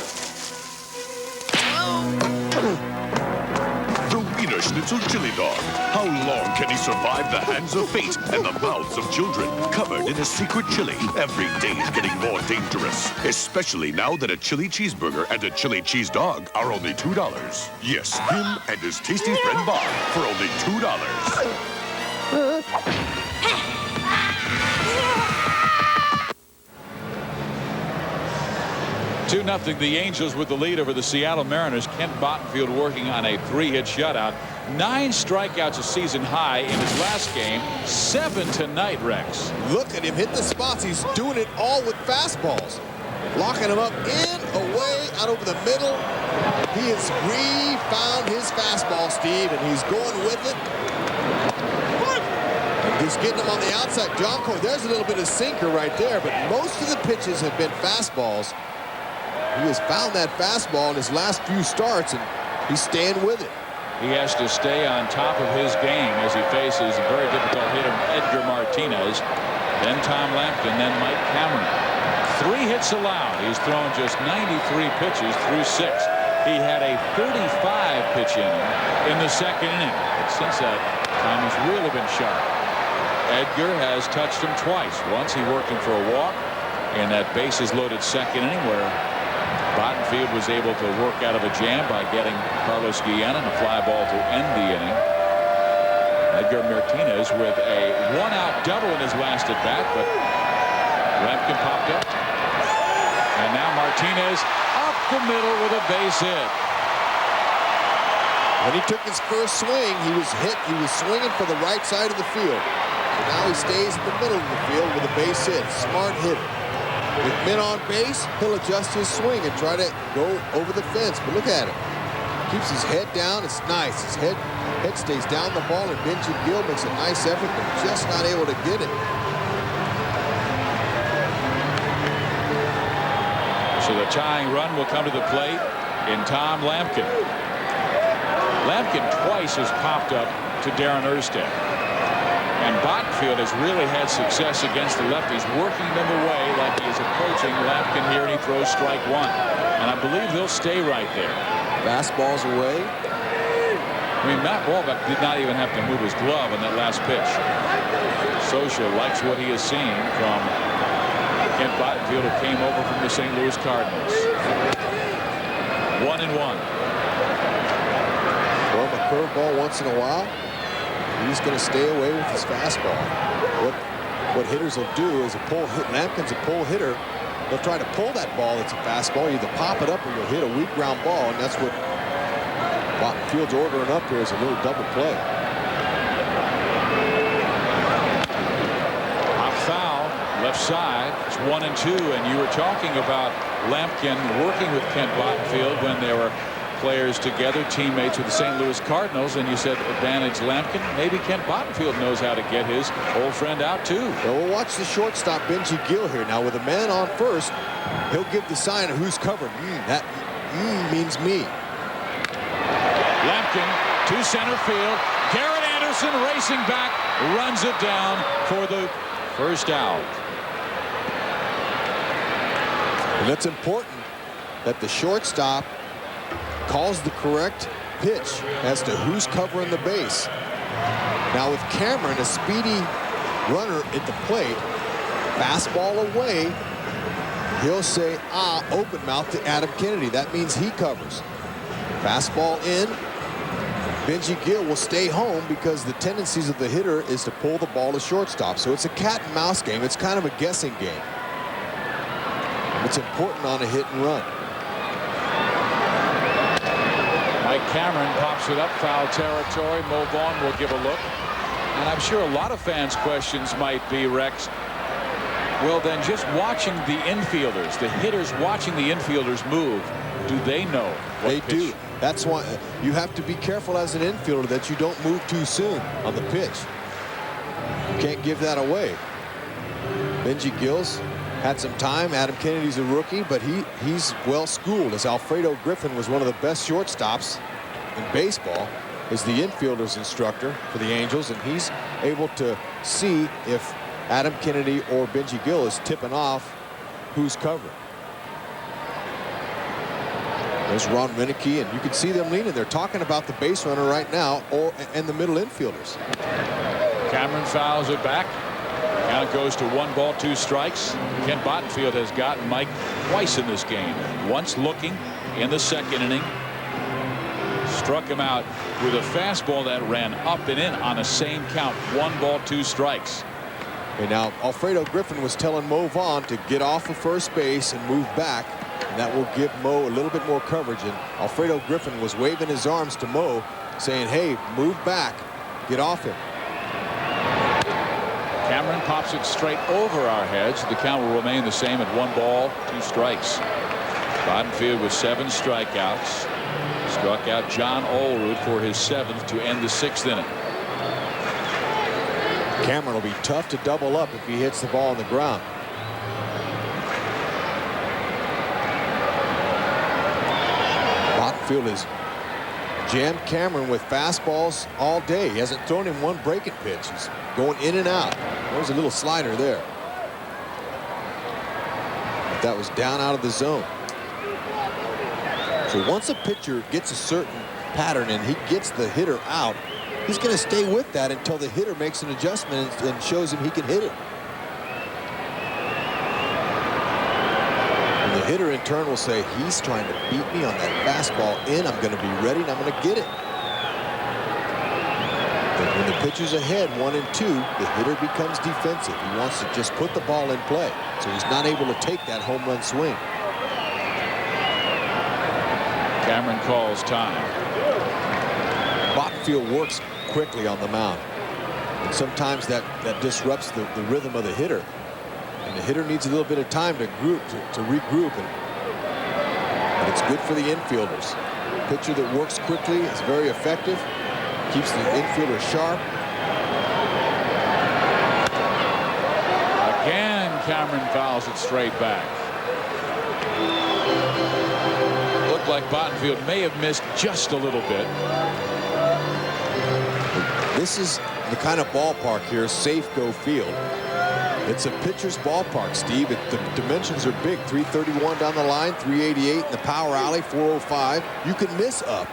The Wiener Schnitzel Chili Dog. How long can he survive the hands of fate and the mouths of children? Covered in a secret chili, every day is getting more dangerous. Especially now that a chili cheeseburger and a chili cheese dog are only $2. Yes, him and his tasty friend Bob for only $2. 2-0 the Angels with the lead over the Seattle Mariners. Kent Bottenfield working on a 3-hit shutout. 9 strikeouts, a season high in his last game. 7 tonight, Rex. Look at him hit the spots. He's doing it all with fastballs. Locking him up in, away, out over the middle. He has refound his fastball, Steve, and he's going with it. And He's getting them on the outside. Jonko, there's a little bit of sinker right there, but most of the pitches have been fastballs. He has found that fastball in his last few starts, and he's staying with it. He has to stay on top of his game as he faces a very difficult hitter, Edgar Martinez, then Tom Lampkin, then Mike Cameron. 3 hits allowed. He's thrown just 93 pitches through 6. He had a 35-pitch inning in the second inning. But since that time, he's really been sharp. Edgar has touched him twice. Once he worked him for a walk in that bases-loaded second inning where Bottenfield was able to work out of a jam by getting Carlos Guillen a fly ball to end the inning. Edgar Martinez with a 1-out double in his last at-bat, but Lampkin popped up. And now Martinez up the middle with a base hit. When he took his first swing, he was hit. He was swinging for the right side of the field. So now he stays in the middle of the field with a base hit. Smart hitter. With men on base, he'll adjust his swing and try to go over the fence. But look at him. Keeps his head down. It's nice. His head stays down the ball, and Benji Gill makes a nice effort, but just not able to get it. So the tying run will come to the plate in Tom Lampkin. Lampkin twice has popped up to Darren Erstad. And Bottenfield has really had success against the lefties, working them away like he is approaching Lampkin here, and he throws strike 1. And I believe they'll stay right there. Fastball's away. I mean, Matt Walbeck did not even have to move his glove on that last pitch. Socia likes what he has seen from Kent Bottenfield, who came over from the St. Louis Cardinals. 1-1. Throw him a curveball once in a while. He's going to stay away with his fastball. What hitters will do is Lampkin's a pull hitter. They'll try to pull that ball that's a fastball. You either pop it up or you'll hit a weak ground ball, and that's what Bottenfield's ordering up here is a little double play. Hop foul, left side. It's 1-2, and you were talking about Lampkin working with Kent Bottenfield when they were players together, teammates with the St. Louis Cardinals, and you said advantage Lampkin. Maybe Kent Bottenfield knows how to get his old friend out too. Well, we'll watch the shortstop Benji Gill here. Now with a man on first, he'll give the sign of who's covering. That means me. Lampkin to center field. Garrett Anderson racing back, runs it down for the first out. And it's important that the shortstop calls the correct pitch as to who's covering the base. Now with Cameron, a speedy runner at the plate, fastball away, he'll say, open mouth to Adam Kennedy. That means he covers. Fastball in. Benji Gill will stay home because the tendencies of the hitter is to pull the ball to shortstop. So it's a cat and mouse game. It's kind of a guessing game. It's important on a hit and run. Mike Cameron pops it up, foul territory. Mo Vaughn will give a look. And I'm sure a lot of fans' questions might be, Rex, well, then just watching the infielders, the hitters watching the infielders move, do they know what They pitch? do. That's why you have to be careful as an infielder that you don't move too soon on the pitch. You can't give that away. Benji Gill's had some time. Adam Kennedy's a rookie, but he's well schooled, as Alfredo Griffin was one of the best shortstops in baseball, is the infielder's instructor for the Angels, and he's able to see if Adam Kennedy or Benji Gill is tipping off who's covering. There's Ron Renicky, and you can see them leaning. They're talking about the base runner right now and the middle infielders. Cameron fouls it back. Count goes to 1 ball, 2 strikes. Kent Bottenfield has gotten Mike twice in this game. Once looking in the second inning. Struck him out with a fastball that ran up and in on the same count. 1 ball, 2 strikes. And now Alfredo Griffin was telling Mo Vaughn to get off of first base and move back. And that will give Mo a little bit more coverage. And Alfredo Griffin was waving his arms to Mo, saying, hey, move back, get off him. Cameron pops it straight over our heads. The count will remain the same at 1 ball, 2 strikes. Bottenfield with 7 strikeouts. Struck out John Olerud for his 7th to end the 6th inning. Cameron will be tough to double up if he hits the ball on the ground. Bottenfield has jammed Cameron with fastballs all day. He hasn't thrown him one breaking pitch. He's going in and out. There's a little slider there. But that was down out of the zone. So once a pitcher gets a certain pattern and he gets the hitter out, he's going to stay with that until the hitter makes an adjustment and shows him he can hit it. And the hitter in turn will say, he's trying to beat me on that fastball in. I'm going to be ready and I'm going to get it. But when the pitcher's ahead 1-2, the hitter becomes defensive. He wants to just put the ball in play. So he's not able to take that home run swing. Cameron calls time. Bottenfield works quickly on the mound. And sometimes that disrupts the rhythm of the hitter. And the hitter needs a little bit of time to regroup. But it's good for the infielders. A pitcher that works quickly is very effective. Keeps the infielder sharp. Again, Cameron fouls it straight back. Looked like Bottenfield may have missed just a little bit. This is the kind of ballpark here, safe go field. It's a pitcher's ballpark, Steve. The dimensions are big. 331 down the line, 388 in the power alley, 405. You can miss up.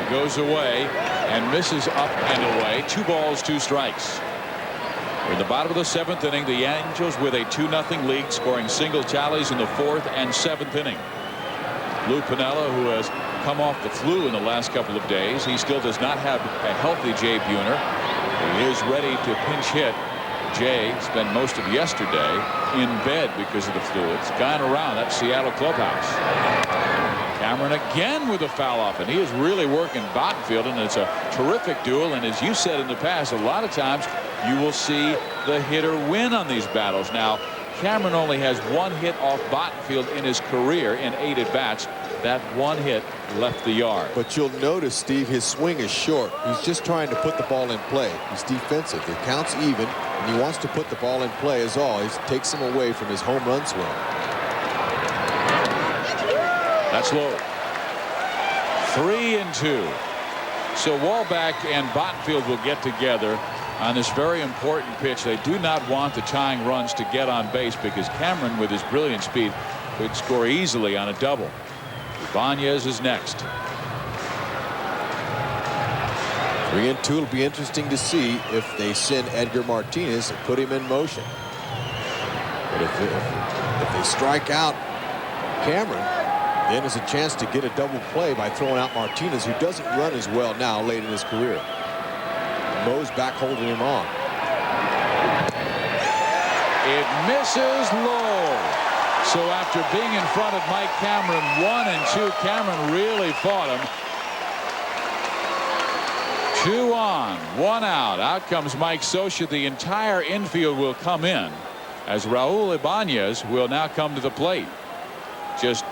Goes away and misses up and away. 2 balls, 2 strikes. We're in the bottom of the 7th inning. The Angels with a 2-0 lead, scoring single tallies in the 4th and 7th inning. Lou Piniella, who has come off the flu in the last couple of days. He still does not have a healthy Jay Buhner. He is ready to pinch hit. Jay spent most of yesterday in bed because of the flu. It's gone around that Seattle clubhouse. Cameron again with a foul off, and he is really working Bottenfield, and it's a terrific duel. And as you said in the past, a lot of times you will see the hitter win on these battles. Now, Cameron only has 1 hit off Bottenfield in his career in 8 at-bats. That 1 hit left the yard. But you'll notice, Steve, his swing is short. He's just trying to put the ball in play. He's defensive. The count's even, and he wants to put the ball in play is all. He takes him away from his home run swing. That's low. 3-2. So Walback and Bottenfield will get together on this very important pitch. They do not want the tying runs to get on base because Cameron, with his brilliant speed, could score easily on a double. Ibanez is next. 3-2. It'll be interesting to see if they send Edgar Martinez and put him in motion. But if they strike out Cameron, then there's a chance to get a double play by throwing out Martinez, who doesn't run as well now late in his career. Mo's back holding him on. It misses low. So after being in front of Mike Cameron 1-2, Cameron really fought him. 2 on, 1 out. Out comes Mike Scioscia. The entire infield will come in as Raul Ibanez will now come to the plate. Just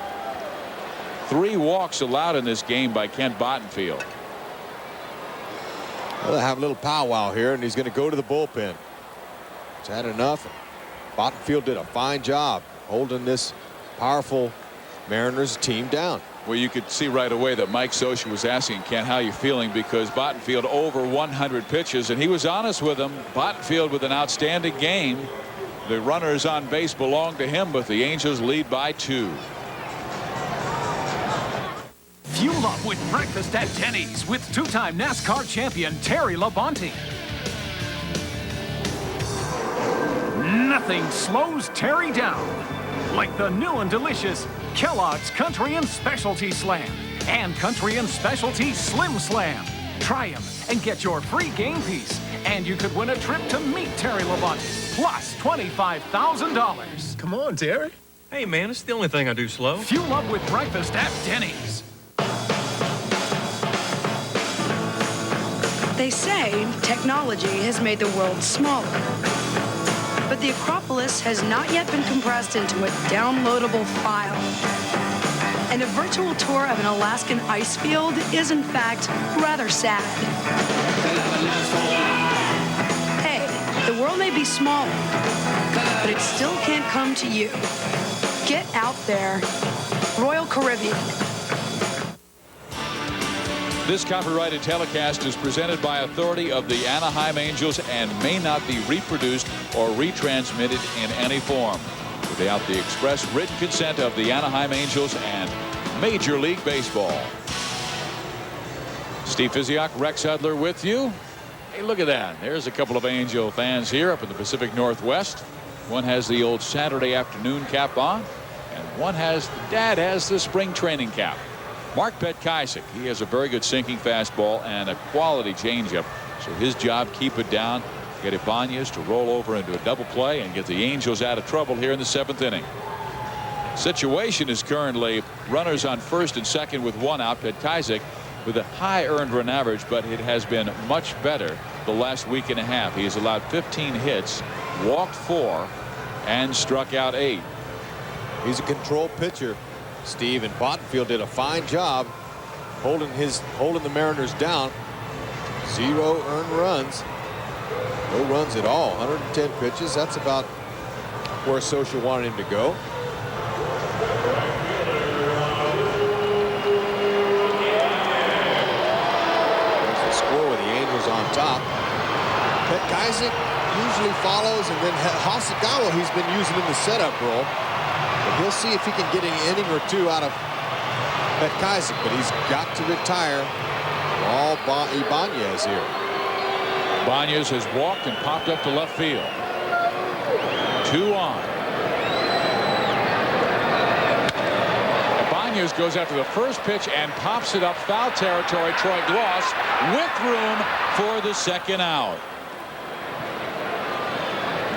3 walks allowed in this game by Kent Bottenfield. Well, they'll have a little powwow here, and he's going to go to the bullpen. He's had enough. Bottenfield did a fine job holding this powerful Mariners team down. Well, you could see right away that Mike Scioscia was asking Kent, how you feeling, because Bottenfield over 100 pitches, and he was honest with him. Bottenfield with an outstanding game. The runners on base belong to him, but the Angels lead by 2. Fuel up with breakfast at Denny's with 2-time NASCAR champion Terry Labonte. Nothing slows Terry down like the new and delicious Kellogg's Country and Specialty Slam and Country and Specialty Slim Slam. Try them and get your free game piece, and you could win a trip to meet Terry Labonte plus $25,000. Come on, Terry. Hey, man, it's the only thing I do slow. Fuel up with breakfast at Denny's. They say technology has made the world smaller. But the Acropolis has not yet been compressed into a downloadable file. And a virtual tour of an Alaskan ice field is, in fact, rather sad. be smaller, but it still can't come to you. Get out there. Royal Caribbean. This copyrighted telecast is presented by authority of the Anaheim Angels and may not be reproduced or retransmitted in any form without the express written consent of the Anaheim Angels and Major League Baseball. Steve Physioc, Rex Hudler with you. Hey, look at that. There's a couple of Angel fans here up in the Pacific Northwest. One has the old Saturday afternoon cap on, and one has, Dad has the spring training cap. Mark Petkaisic, he has a very good sinking fastball and a quality changeup. So his job, keep it down, get Ibanez to roll over into a double play and get the Angels out of trouble here in the 7th inning. Situation is currently runners on first and second with one out. Petkaisic with a high earned run average, but it has been much better the last week and a half. He has allowed 15 hits, walked 4, and struck out 8. He's a control pitcher, Steve, and Bottenfield did a fine job holding the Mariners down. 0 earned runs, no runs at all. 110 pitches. That's about where Social wanted him to go. There's the score with the Angels on top. Petkaisic usually follows, and then Hasagawa he's been using in the setup role. But he'll see if he can get an inning or two out of Petkaisic, but he's got to retire all Ibanez here. Ibanez has walked and popped up to left field. 2 on. Ibanez goes after the first pitch and pops it up foul territory. Troy Gloss with room for the second out.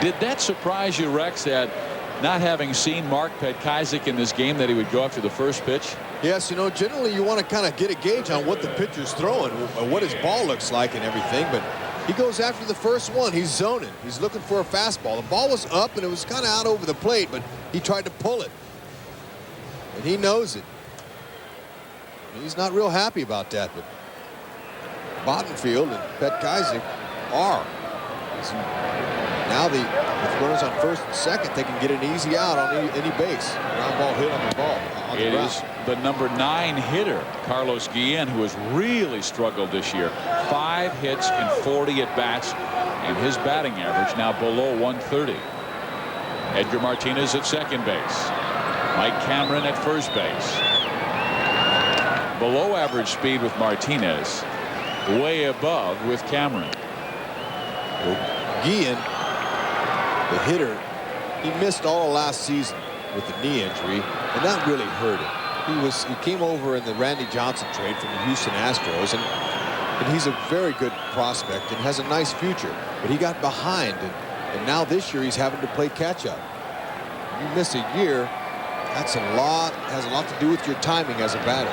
Did that surprise you, Rex, that not having seen Mark Petkaisic in this game that he would go after the first pitch? Yes, you know, generally you want to kind of get a gauge on what the pitcher's throwing, what his ball looks like and everything, but he goes after the first one. He's zoning. He's looking for a fastball. The ball was up and it was kind of out over the plate, but he tried to pull it. And he knows it. He's not real happy about that, but Bottenfield and Petkaisic are. Now with runners on first and second, they can get an easy out on any base. Ground ball hit on the ball. It is the number 9 hitter, Carlos Guillen, who has really struggled this year. 5 hits in 40 at-bats, and his batting average now below 130. Edgar Martinez at second base. Mike Cameron at first base. Below average speed with Martinez. Way above with Cameron. Guillen, the hitter, he missed all last season with the knee injury, and that really hurt him. He came over in the Randy Johnson trade from the Houston Astros, and he's a very good prospect and has a nice future. But he got behind, and now this year he's having to play catch up. You miss a year, that's a lot. Has a lot to do with your timing as a batter.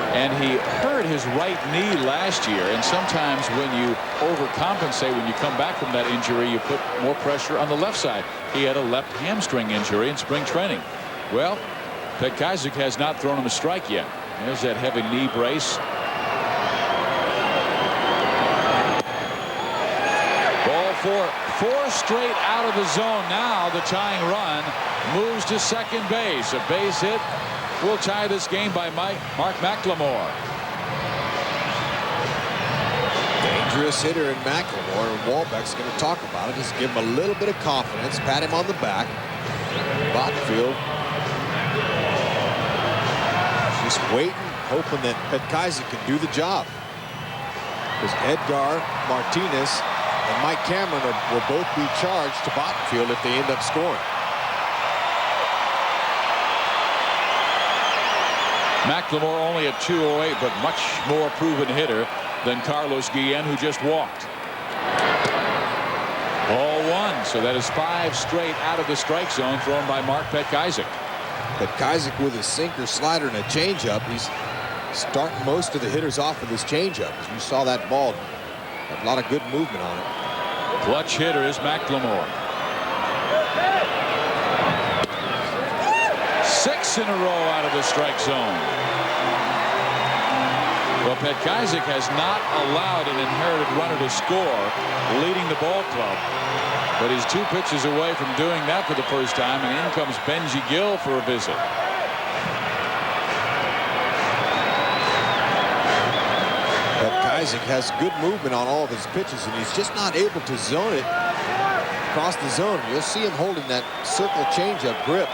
And he hurt his right knee last year, and sometimes when you overcompensate, when you come back from that injury, you put more pressure on the left side. He had a left hamstring injury in spring training. Well, Petkaisic has not thrown him a strike yet. There's that heavy knee brace. Ball 4 straight out of the zone. Now the tying run moves to second base. A base hit will tie this game by Mark McLemore. Dangerous hitter in McLemore, and Wahlbeck's going to talk about it. Just give him a little bit of confidence, pat him on the back. Bottenfield just waiting, hoping that Petkaisic can do the job. Because Edgar Martinez and Mike Cameron will both be charged to Bottenfield if they end up scoring. McLemore only at 208, but much more proven hitter than Carlos Guillen, who just walked. Ball 1, so that is 5 straight out of the strike zone thrown by Mark Petkaisic. Petkaisic with his sinker, slider, and a changeup. He's starting most of the hitters off with his changeup. As you saw that ball, a lot of good movement on it. Clutch hitter is McLemore. 6 in a row out of the strike zone. Well, Physioc has not allowed an inherited runner to score leading the ball club. But he's 2 pitches away from doing that for the first time, and in comes Benji Gill for a visit. Physioc has good movement on all of his pitches, and he's just not able to zone it across the zone. You'll see him holding that circle changeup grip.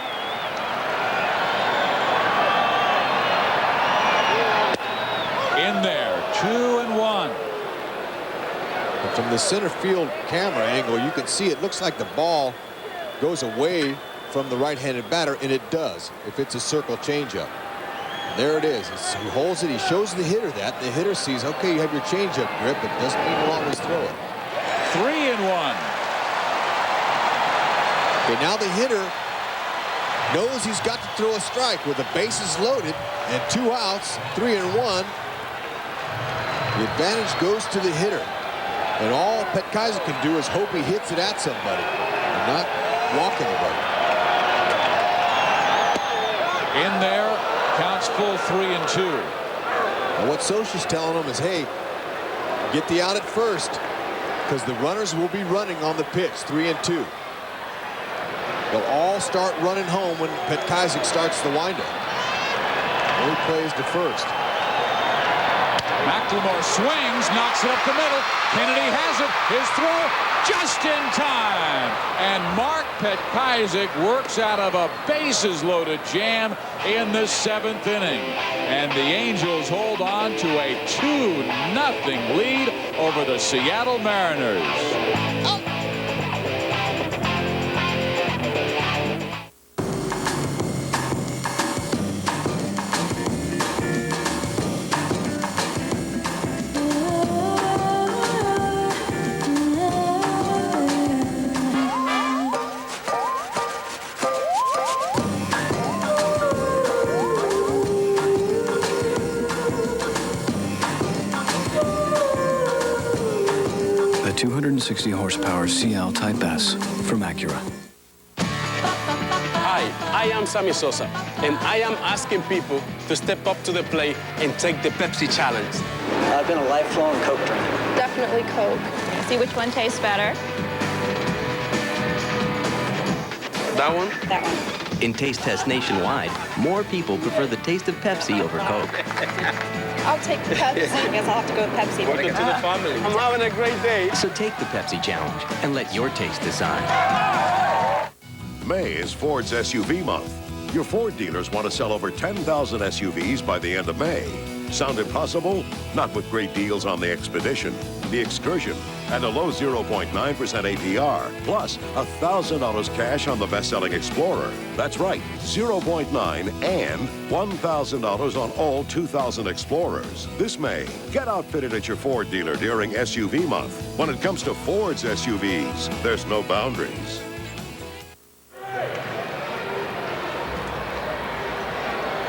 In there, 2-1. From the center field camera angle, you can see it looks like the ball goes away from the right-handed batter, and it does if it's a circle changeup. There it is. He holds it. He shows the hitter that. The hitter sees, okay, you have your changeup grip, but it doesn't mean you'll always throw it. 3-1. Okay, now the hitter knows he's got to throw a strike with the bases loaded and 2 outs, 3-1. The advantage goes to the hitter. And all Physioc can do is hope he hits it at somebody and not walk anybody. In there, counts full 3-2. And what Scioscia's telling him is, hey, get the out at first, because the runners will be running on the pitch, 3-2. They'll all start running home when Physioc starts the windup. And he plays to first. McLemore swings, knocks it up the middle. Kennedy has it. His throw just in time. And Mark Physioc works out of a bases-loaded jam in the 7th inning. And the Angels hold on to a 2-0 lead over the Seattle Mariners. Oh. The 260 horsepower CL Type S from Acura. Hi, I am Sammy Sosa, and I am asking people to step up to the plate and take the Pepsi challenge. I've been a lifelong Coke drinker. Definitely Coke. See which one tastes better. That one? That one. In taste tests nationwide, more people prefer the taste of Pepsi over Coke. I'll take the Pepsi. I guess I'll have to go with Pepsi. Welcome to the family. I'm having a great day. So take the Pepsi challenge and let your taste decide. May is Ford's SUV month. Your Ford dealers want to sell over 10,000 SUVs by the end of May. Sound impossible? Not with great deals on the Expedition, the Excursion, and a low 0.9% APR, plus $1,000 cash on the best-selling Explorer. That's right, 0.9 and $1,000 on all 2,000 Explorers. This May, get outfitted at your Ford dealer during SUV month. When it comes to Ford's SUVs, there's no boundaries.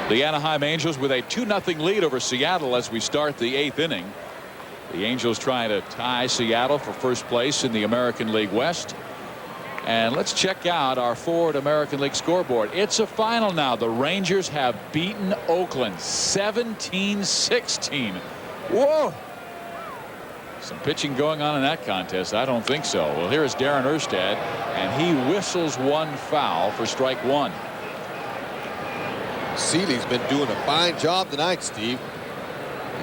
The Anaheim Angels with a 2-0 lead over Seattle as we start the 8th inning. The Angels trying to tie Seattle for first place in the American League West. And let's check out our Ford American League scoreboard. It's a final now. The Rangers have beaten Oakland 17-16. Whoa! Some pitching going on in that contest. I don't think so. Well, here is Darren Erstad, and he whistles one foul for strike one. Seeley's been doing a fine job tonight, Steve,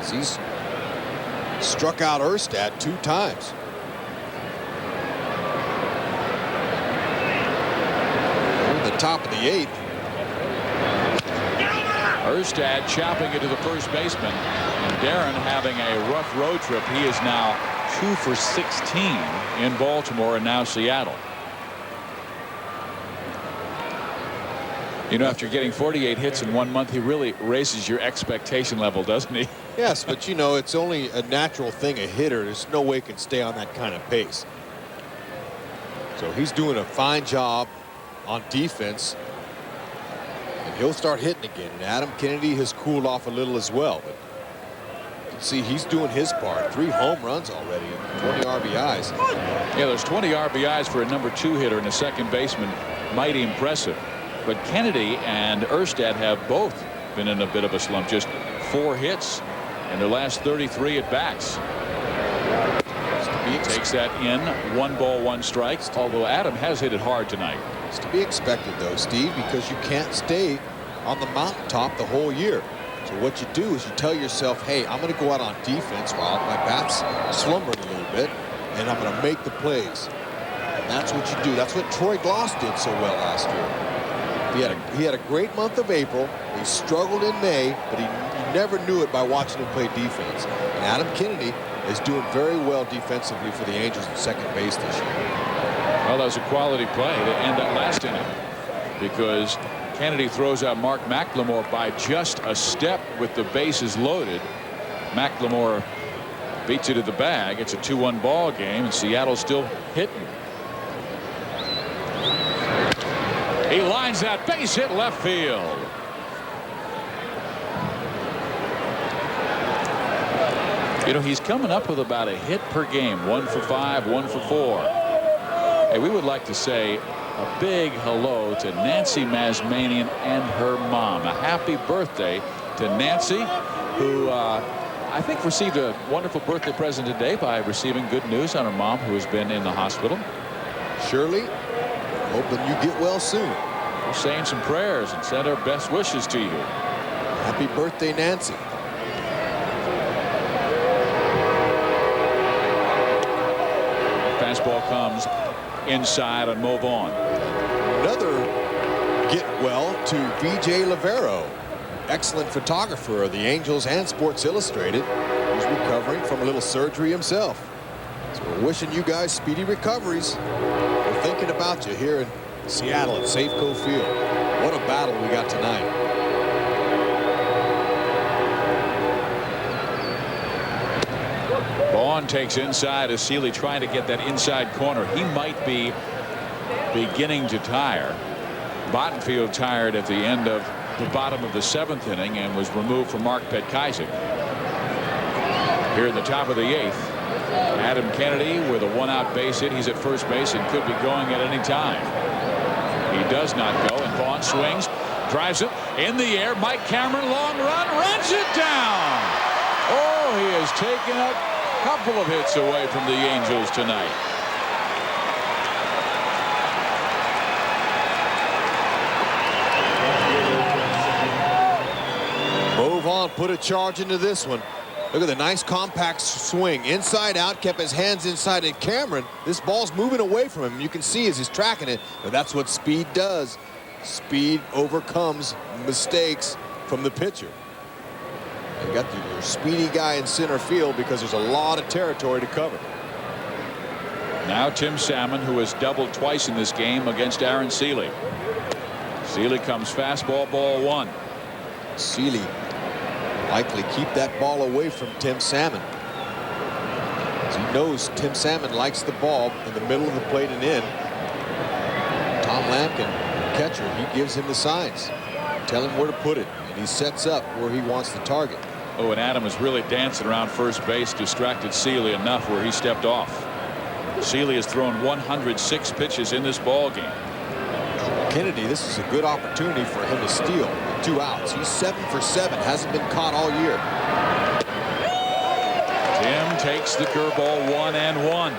as he's struck out Erstad 2 times. We're in the top of the 8th. Erstad chopping it to the first baseman, and Darren having a rough road trip. He is now 2 for 16 in Baltimore and now Seattle. You know, after getting 48 hits in 1 month, he really raises your expectation level, doesn't he? Yes, but you know, it's only a natural thing. A hitter, there's no way he can stay on that kind of pace. So he's doing a fine job on defense, and he'll start hitting again. And Adam Kennedy has cooled off a little as well, but you can see he's doing his part. 3 home runs already and 20 RBIs. Yeah, there's 20 RBIs for a number 2 hitter and a second baseman. Mighty impressive. But Kennedy and Erstad have both been in a bit of a slump. Just 4 hits in their last 33 at bats. He takes that in. 1 ball, 1 strike. Although Adam has hit it hard tonight. It's to be expected, though, Steve, because you can't stay on the mountaintop the whole year. So what you do is you tell yourself, hey, I'm going to go out on defense while my bat's slumbering a little bit, and I'm going to make the plays. And that's what you do. That's what Troy Gloss did so well last year. He had a great month of April. He struggled in May, but you never knew it by watching him play defense. And Adam Kennedy is doing very well defensively for the Angels in second base this year. Well, that was a quality play to end that last inning, because Kennedy throws out Mark McLemore by just a step with the bases loaded. McLemore beats it to the bag. It's a 2-1 ball game, and Seattle's still hitting. He lines that base hit left field. You know, he's coming up with about a hit per game. 1 for 5, 1 for 4. Hey, we would like to say a big hello to Nancy Mazmanian and her mom. A happy birthday to Nancy, who I think received a wonderful birthday present today by receiving good news on her mom, who has been in the hospital. Shirley, hoping you get well soon. We're saying some prayers and send our best wishes to you. Happy birthday, Nancy. Fastball comes inside on Mo Vaughn. Another get well to VJ Lavero. Excellent photographer of the Angels and Sports Illustrated. He's recovering from a little surgery himself. So we're wishing you guys speedy recoveries. We're thinking about you here in Seattle at Safeco Field. What a battle we got tonight. Vaughn takes inside as Seeley trying to get that inside corner. He might be beginning to tire. Bottenfield tired at the end of the bottom of the 7th inning and was removed from Mark Petkazik. Here in the top of the 8th, Adam Kennedy with a 1-out base hit. He's at first base and could be going at any time. He does not go, and Vaughn swings, drives it in the air. Mike Cameron, long run, runs it down. Oh, he has taken a couple of hits away from the Angels tonight. Mo Vaughn put a charge into this one. Look at the nice compact swing. Inside out, kept his hands inside. And Cameron, this ball's moving away from him. You can see as he's tracking it. But that's what speed does. Speed overcomes mistakes from the pitcher. You got your speedy guy in center field because there's a lot of territory to cover. Now Tim Salmon, who has doubled twice in this game against Aaron Seeley. Seeley comes fastball, ball 1. Seeley likely keep that ball away from Tim Salmon. As he knows Tim Salmon likes the ball in the middle of the plate and in. Tom Lampkin, catcher, he gives him the signs. Tell him where to put it, and he sets up where he wants the target. Oh, and Adam is really dancing around first base, distracted Seeley enough where he stepped off. Seeley has thrown 106 pitches in this ball game. Kennedy, this is a good opportunity for him to steal with 2 outs. He's 7 for 7, hasn't been caught all year. Tim takes the curveball, 1-1.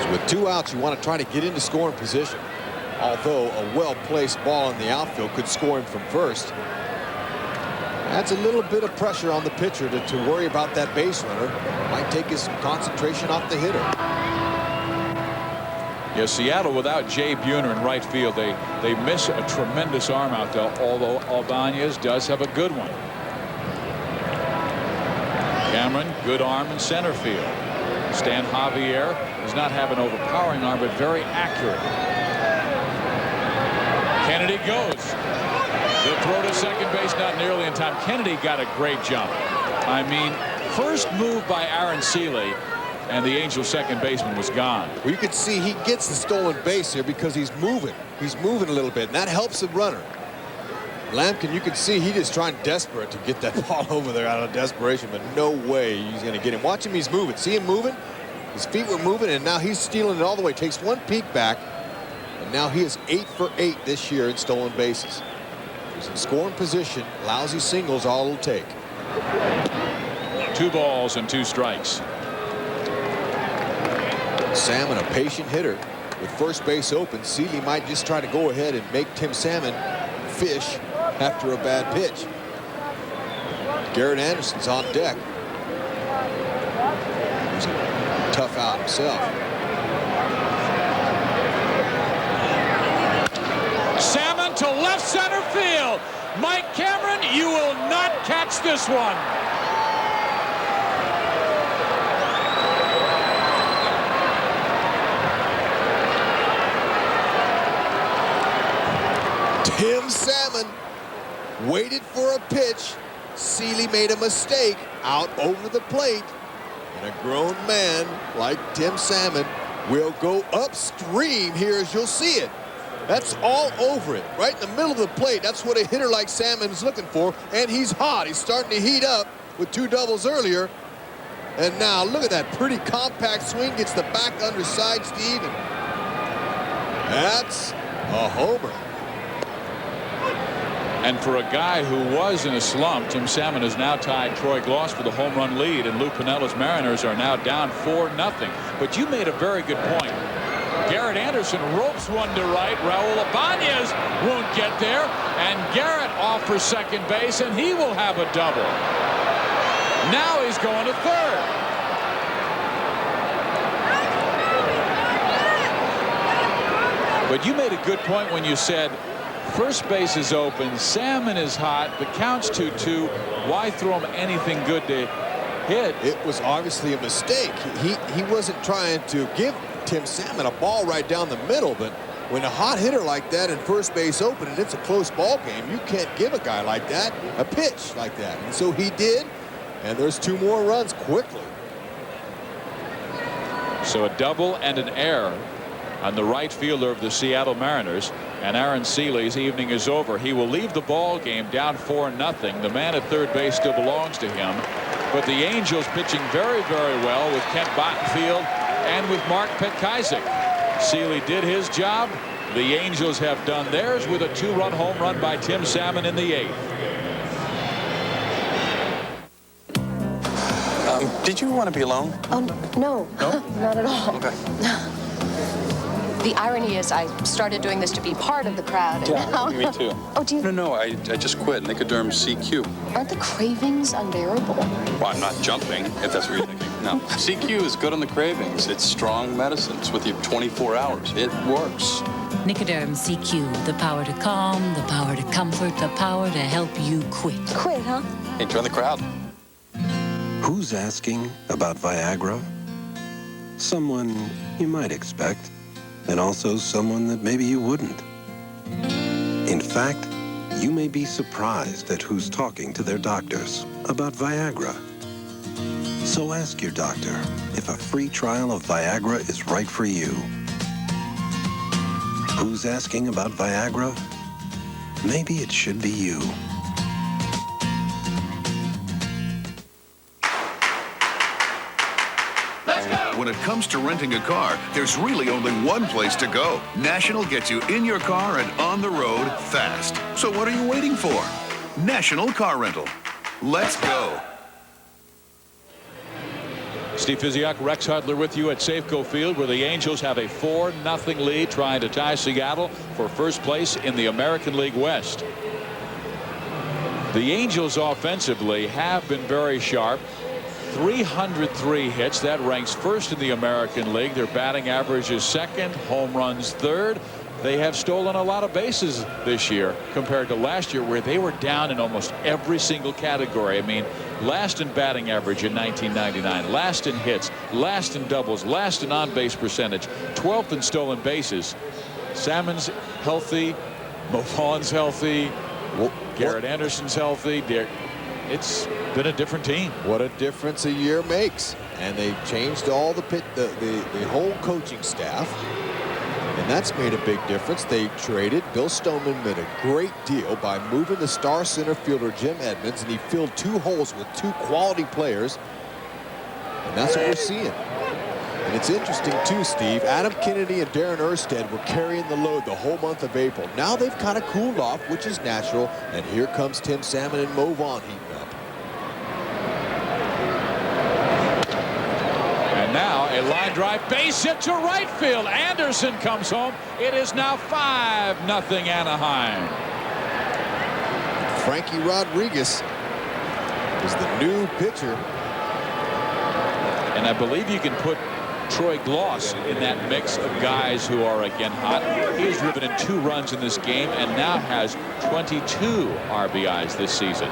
So with 2 outs, you want to try to get into scoring position. Although a well-placed ball in the outfield could score him from first. That's a little bit of pressure on the pitcher to worry about that base runner. Might take his concentration off the hitter. Yeah, Seattle without Jay Buhner in right field, they miss a tremendous arm out there, although Albanez does have a good one. Cameron, good arm in center field. Stan Javier does not have an overpowering arm, but very accurate. Kennedy goes. The throw to second base, not nearly in time. Kennedy got a great jump. I mean, first move by Aaron Seeley, and the Angels second baseman was gone. Well, you can see he gets the stolen base here because he's moving. He's moving a little bit, and that helps the runner. Lampkin, you can see he just trying desperate to get that ball over there out of desperation, but no way he's going to get him. Watch him, he's moving. See him moving? His feet were moving, and now he's stealing it all the way. Takes one peek back, and now he is 8 for 8 this year in stolen bases. He's in scoring position. Lousy singles all it'll take. 2 balls and 2 strikes. Salmon, a patient hitter. With first base open, Seeley might just try to go ahead and make Tim Salmon fish after a bad pitch. Garrett Anderson's on deck. He's a tough out himself. Salmon to left center field. Mike Cameron, you will not catch this one. Tim Salmon waited for a pitch. Seeley made a mistake out over the plate. And a grown man like Tim Salmon will go upstream here, as you'll see it. That's all over it, right in the middle of the plate. That's what a hitter like Salmon is looking for. And he's hot. He's starting to heat up with 2 doubles earlier. And now look at that pretty compact swing. Gets the back underside, Steve. And that's a homer. And for a guy who was in a slump, Tim Salmon has now tied Troy Gloss for the home run lead, and Lou Pinella's Mariners are now down 4-0. But you made a very good point. Garrett Anderson ropes one to right. Raul Ibanez won't get there, and Garrett off for second base, and he will have a double. Now he's going to third. But you made a good point when you said first base is open, Salmon is hot, the count's 2-2. Why throw him anything good to hit? It was obviously a mistake. He wasn't trying to give Tim Salmon a ball right down the middle, but when a hot hitter like that in first base open and it's a close ball game, you can't give a guy like that a pitch like that. And so he did, and there's 2 more runs quickly. So a double and an error on the right fielder of the Seattle Mariners, and Aaron Seeley's evening is over. He will leave the ball game down 4-0. The man at third base still belongs to him, but the Angels pitching very, very well with Kent Bottenfield and with Mark Petkazik. Seeley did his job. The Angels have done theirs with a 2-run home run by Tim Salmon in the 8th. Did you want to be alone? Oh, no. No? Not at all. Okay. The irony is I started doing this to be part of the crowd. And Yeah, now... me too. Oh, do you? No, I just quit Nicoderm CQ. Aren't the cravings unbearable? Well, I'm not jumping, if that's what you're thinking. No. CQ is good on the cravings. It's strong medicine. It's with you 24 hours. It works. Nicoderm CQ, the power to calm, the power to comfort, the power to help you quit. Quit, huh? Hey, join the crowd. Who's asking about Viagra? Someone you might expect, and also someone that maybe you wouldn't. In fact, you may be surprised at who's talking to their doctors about Viagra. So ask your doctor if a free trial of Viagra is right for you. Who's asking about Viagra? Maybe it should be you. When it comes to renting a car, there's really only one place to go. National gets you in your car and on the road fast. So what are you waiting for? National Car Rental. Let's go. Steve Physioc, Rex Hudler with you at Safeco Field, where the Angels have a 4-0 lead, trying to tie Seattle for first place in the American League West. The Angels offensively have been very sharp. 303 hits. That ranks first in the American League. Their batting average is second, home runs third. They have stolen a lot of bases this year compared to last year, where they were down in almost every single category. I mean, last in batting average in 1999, last in hits, last in doubles, last in on-base percentage, 12th in stolen bases. Salmon's healthy, Mofon's healthy, Garrett Anderson's healthy. It's been a different team. What a difference a year makes. And they changed all the whole coaching staff, and that's made a big difference. They traded. Bill Stoneman made a great deal by moving the star center fielder Jim Edmonds, and he filled 2 holes with 2 quality players, and that's what we're seeing. And it's interesting, too, Steve. Adam Kennedy and Darren Erstad were carrying the load the whole month of April. Now they've kind of cooled off, which is natural. And here comes Tim Salmon and Mo Vaughn heating up. And now a line drive base hit to right field. Anderson comes home. It is now 5-0 Anaheim. Frankie Rodriguez is the new pitcher. And I believe you can put Troy Gloss in that mix of guys who are again hot. He's driven in 2 runs in this game and now has 22 RBIs this season.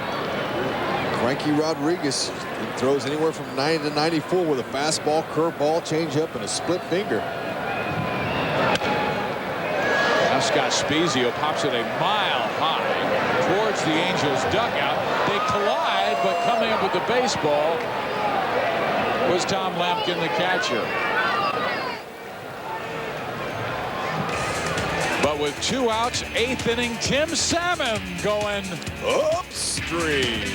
Frankie Rodriguez throws anywhere from 90 to 94 with a fastball, curveball, changeup, and a split finger. Now Scott Spezio pops it a mile high towards the Angels dugout. They collide, but coming up with the baseball was Tom Lampkin, the catcher. But with 2 outs, 8th inning, Tim Salmon going upstream.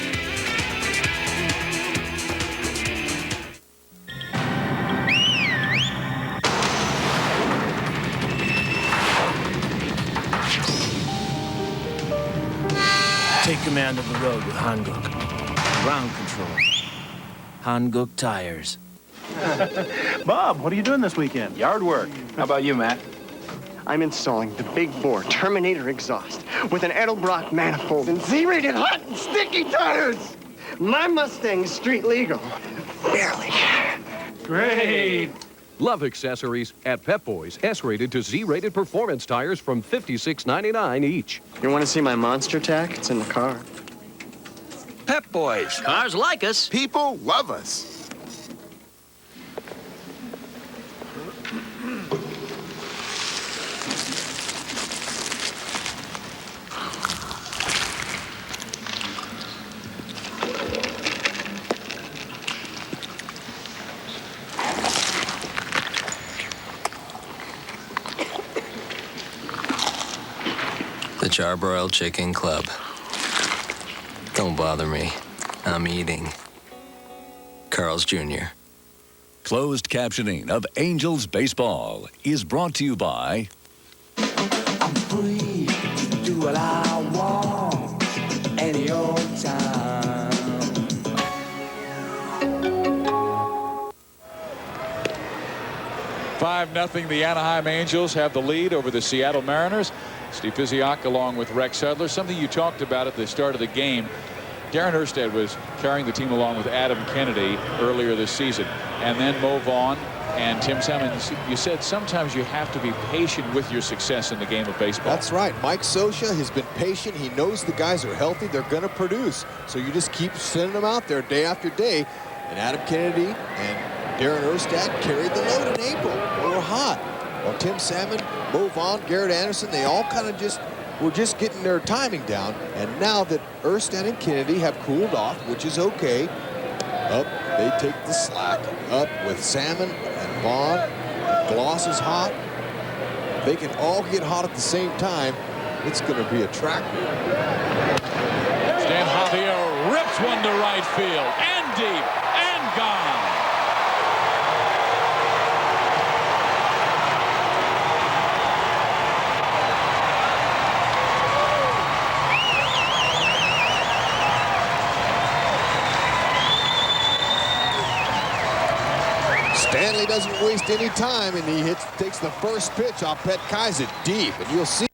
Take command of the road with Hanguk. Ground control. Hanguk tires. Bob, what are you doing this weekend? Yard work. How about you, Matt? I'm installing the big bore Terminator exhaust with an Edelbrock manifold and Z-rated hot and sticky tires. My Mustang's street legal. Barely. Great. Love accessories at Pep Boys. S-rated to Z-rated performance tires from $56.99 each. You want to see my monster tack? It's in the car. Pep Boys. Cars like us. People love us. The Charbroiled Chicken Club. Don't bother me. I'm eating. Carl's Jr. Closed captioning of Angels baseball is brought to you by I'm free to do what I want any old time. 5-0. The Anaheim Angels have the lead over the Seattle Mariners. Steve Physioc along with Rex Hudler. Something you talked about at the start of the game. Darren Erstad was carrying the team along with Adam Kennedy earlier this season. And then Mo Vaughn and Tim Salmon. You said sometimes you have to be patient with your success in the game of baseball. That's right. Mike Scioscia has been patient. He knows the guys are healthy. They're going to produce. So you just keep sending them out there day after day. And Adam Kennedy and Darren Erstad carried the load in April. They were hot. Well, Tim Salmon, Mo Vaughn, Garrett Anderson, they all kind of were just getting their timing down. And now that Erstad and Kennedy have cooled off, which is okay, up they take the slack. Up with Salmon and Vaughn. Gloss is hot. They can all get hot at the same time. It's going to be a track meet. Stan Javier rips one to right field and deep and gone. Stanley doesn't waste any time, and he takes the first pitch off Pet Kaiser deep, and you'll see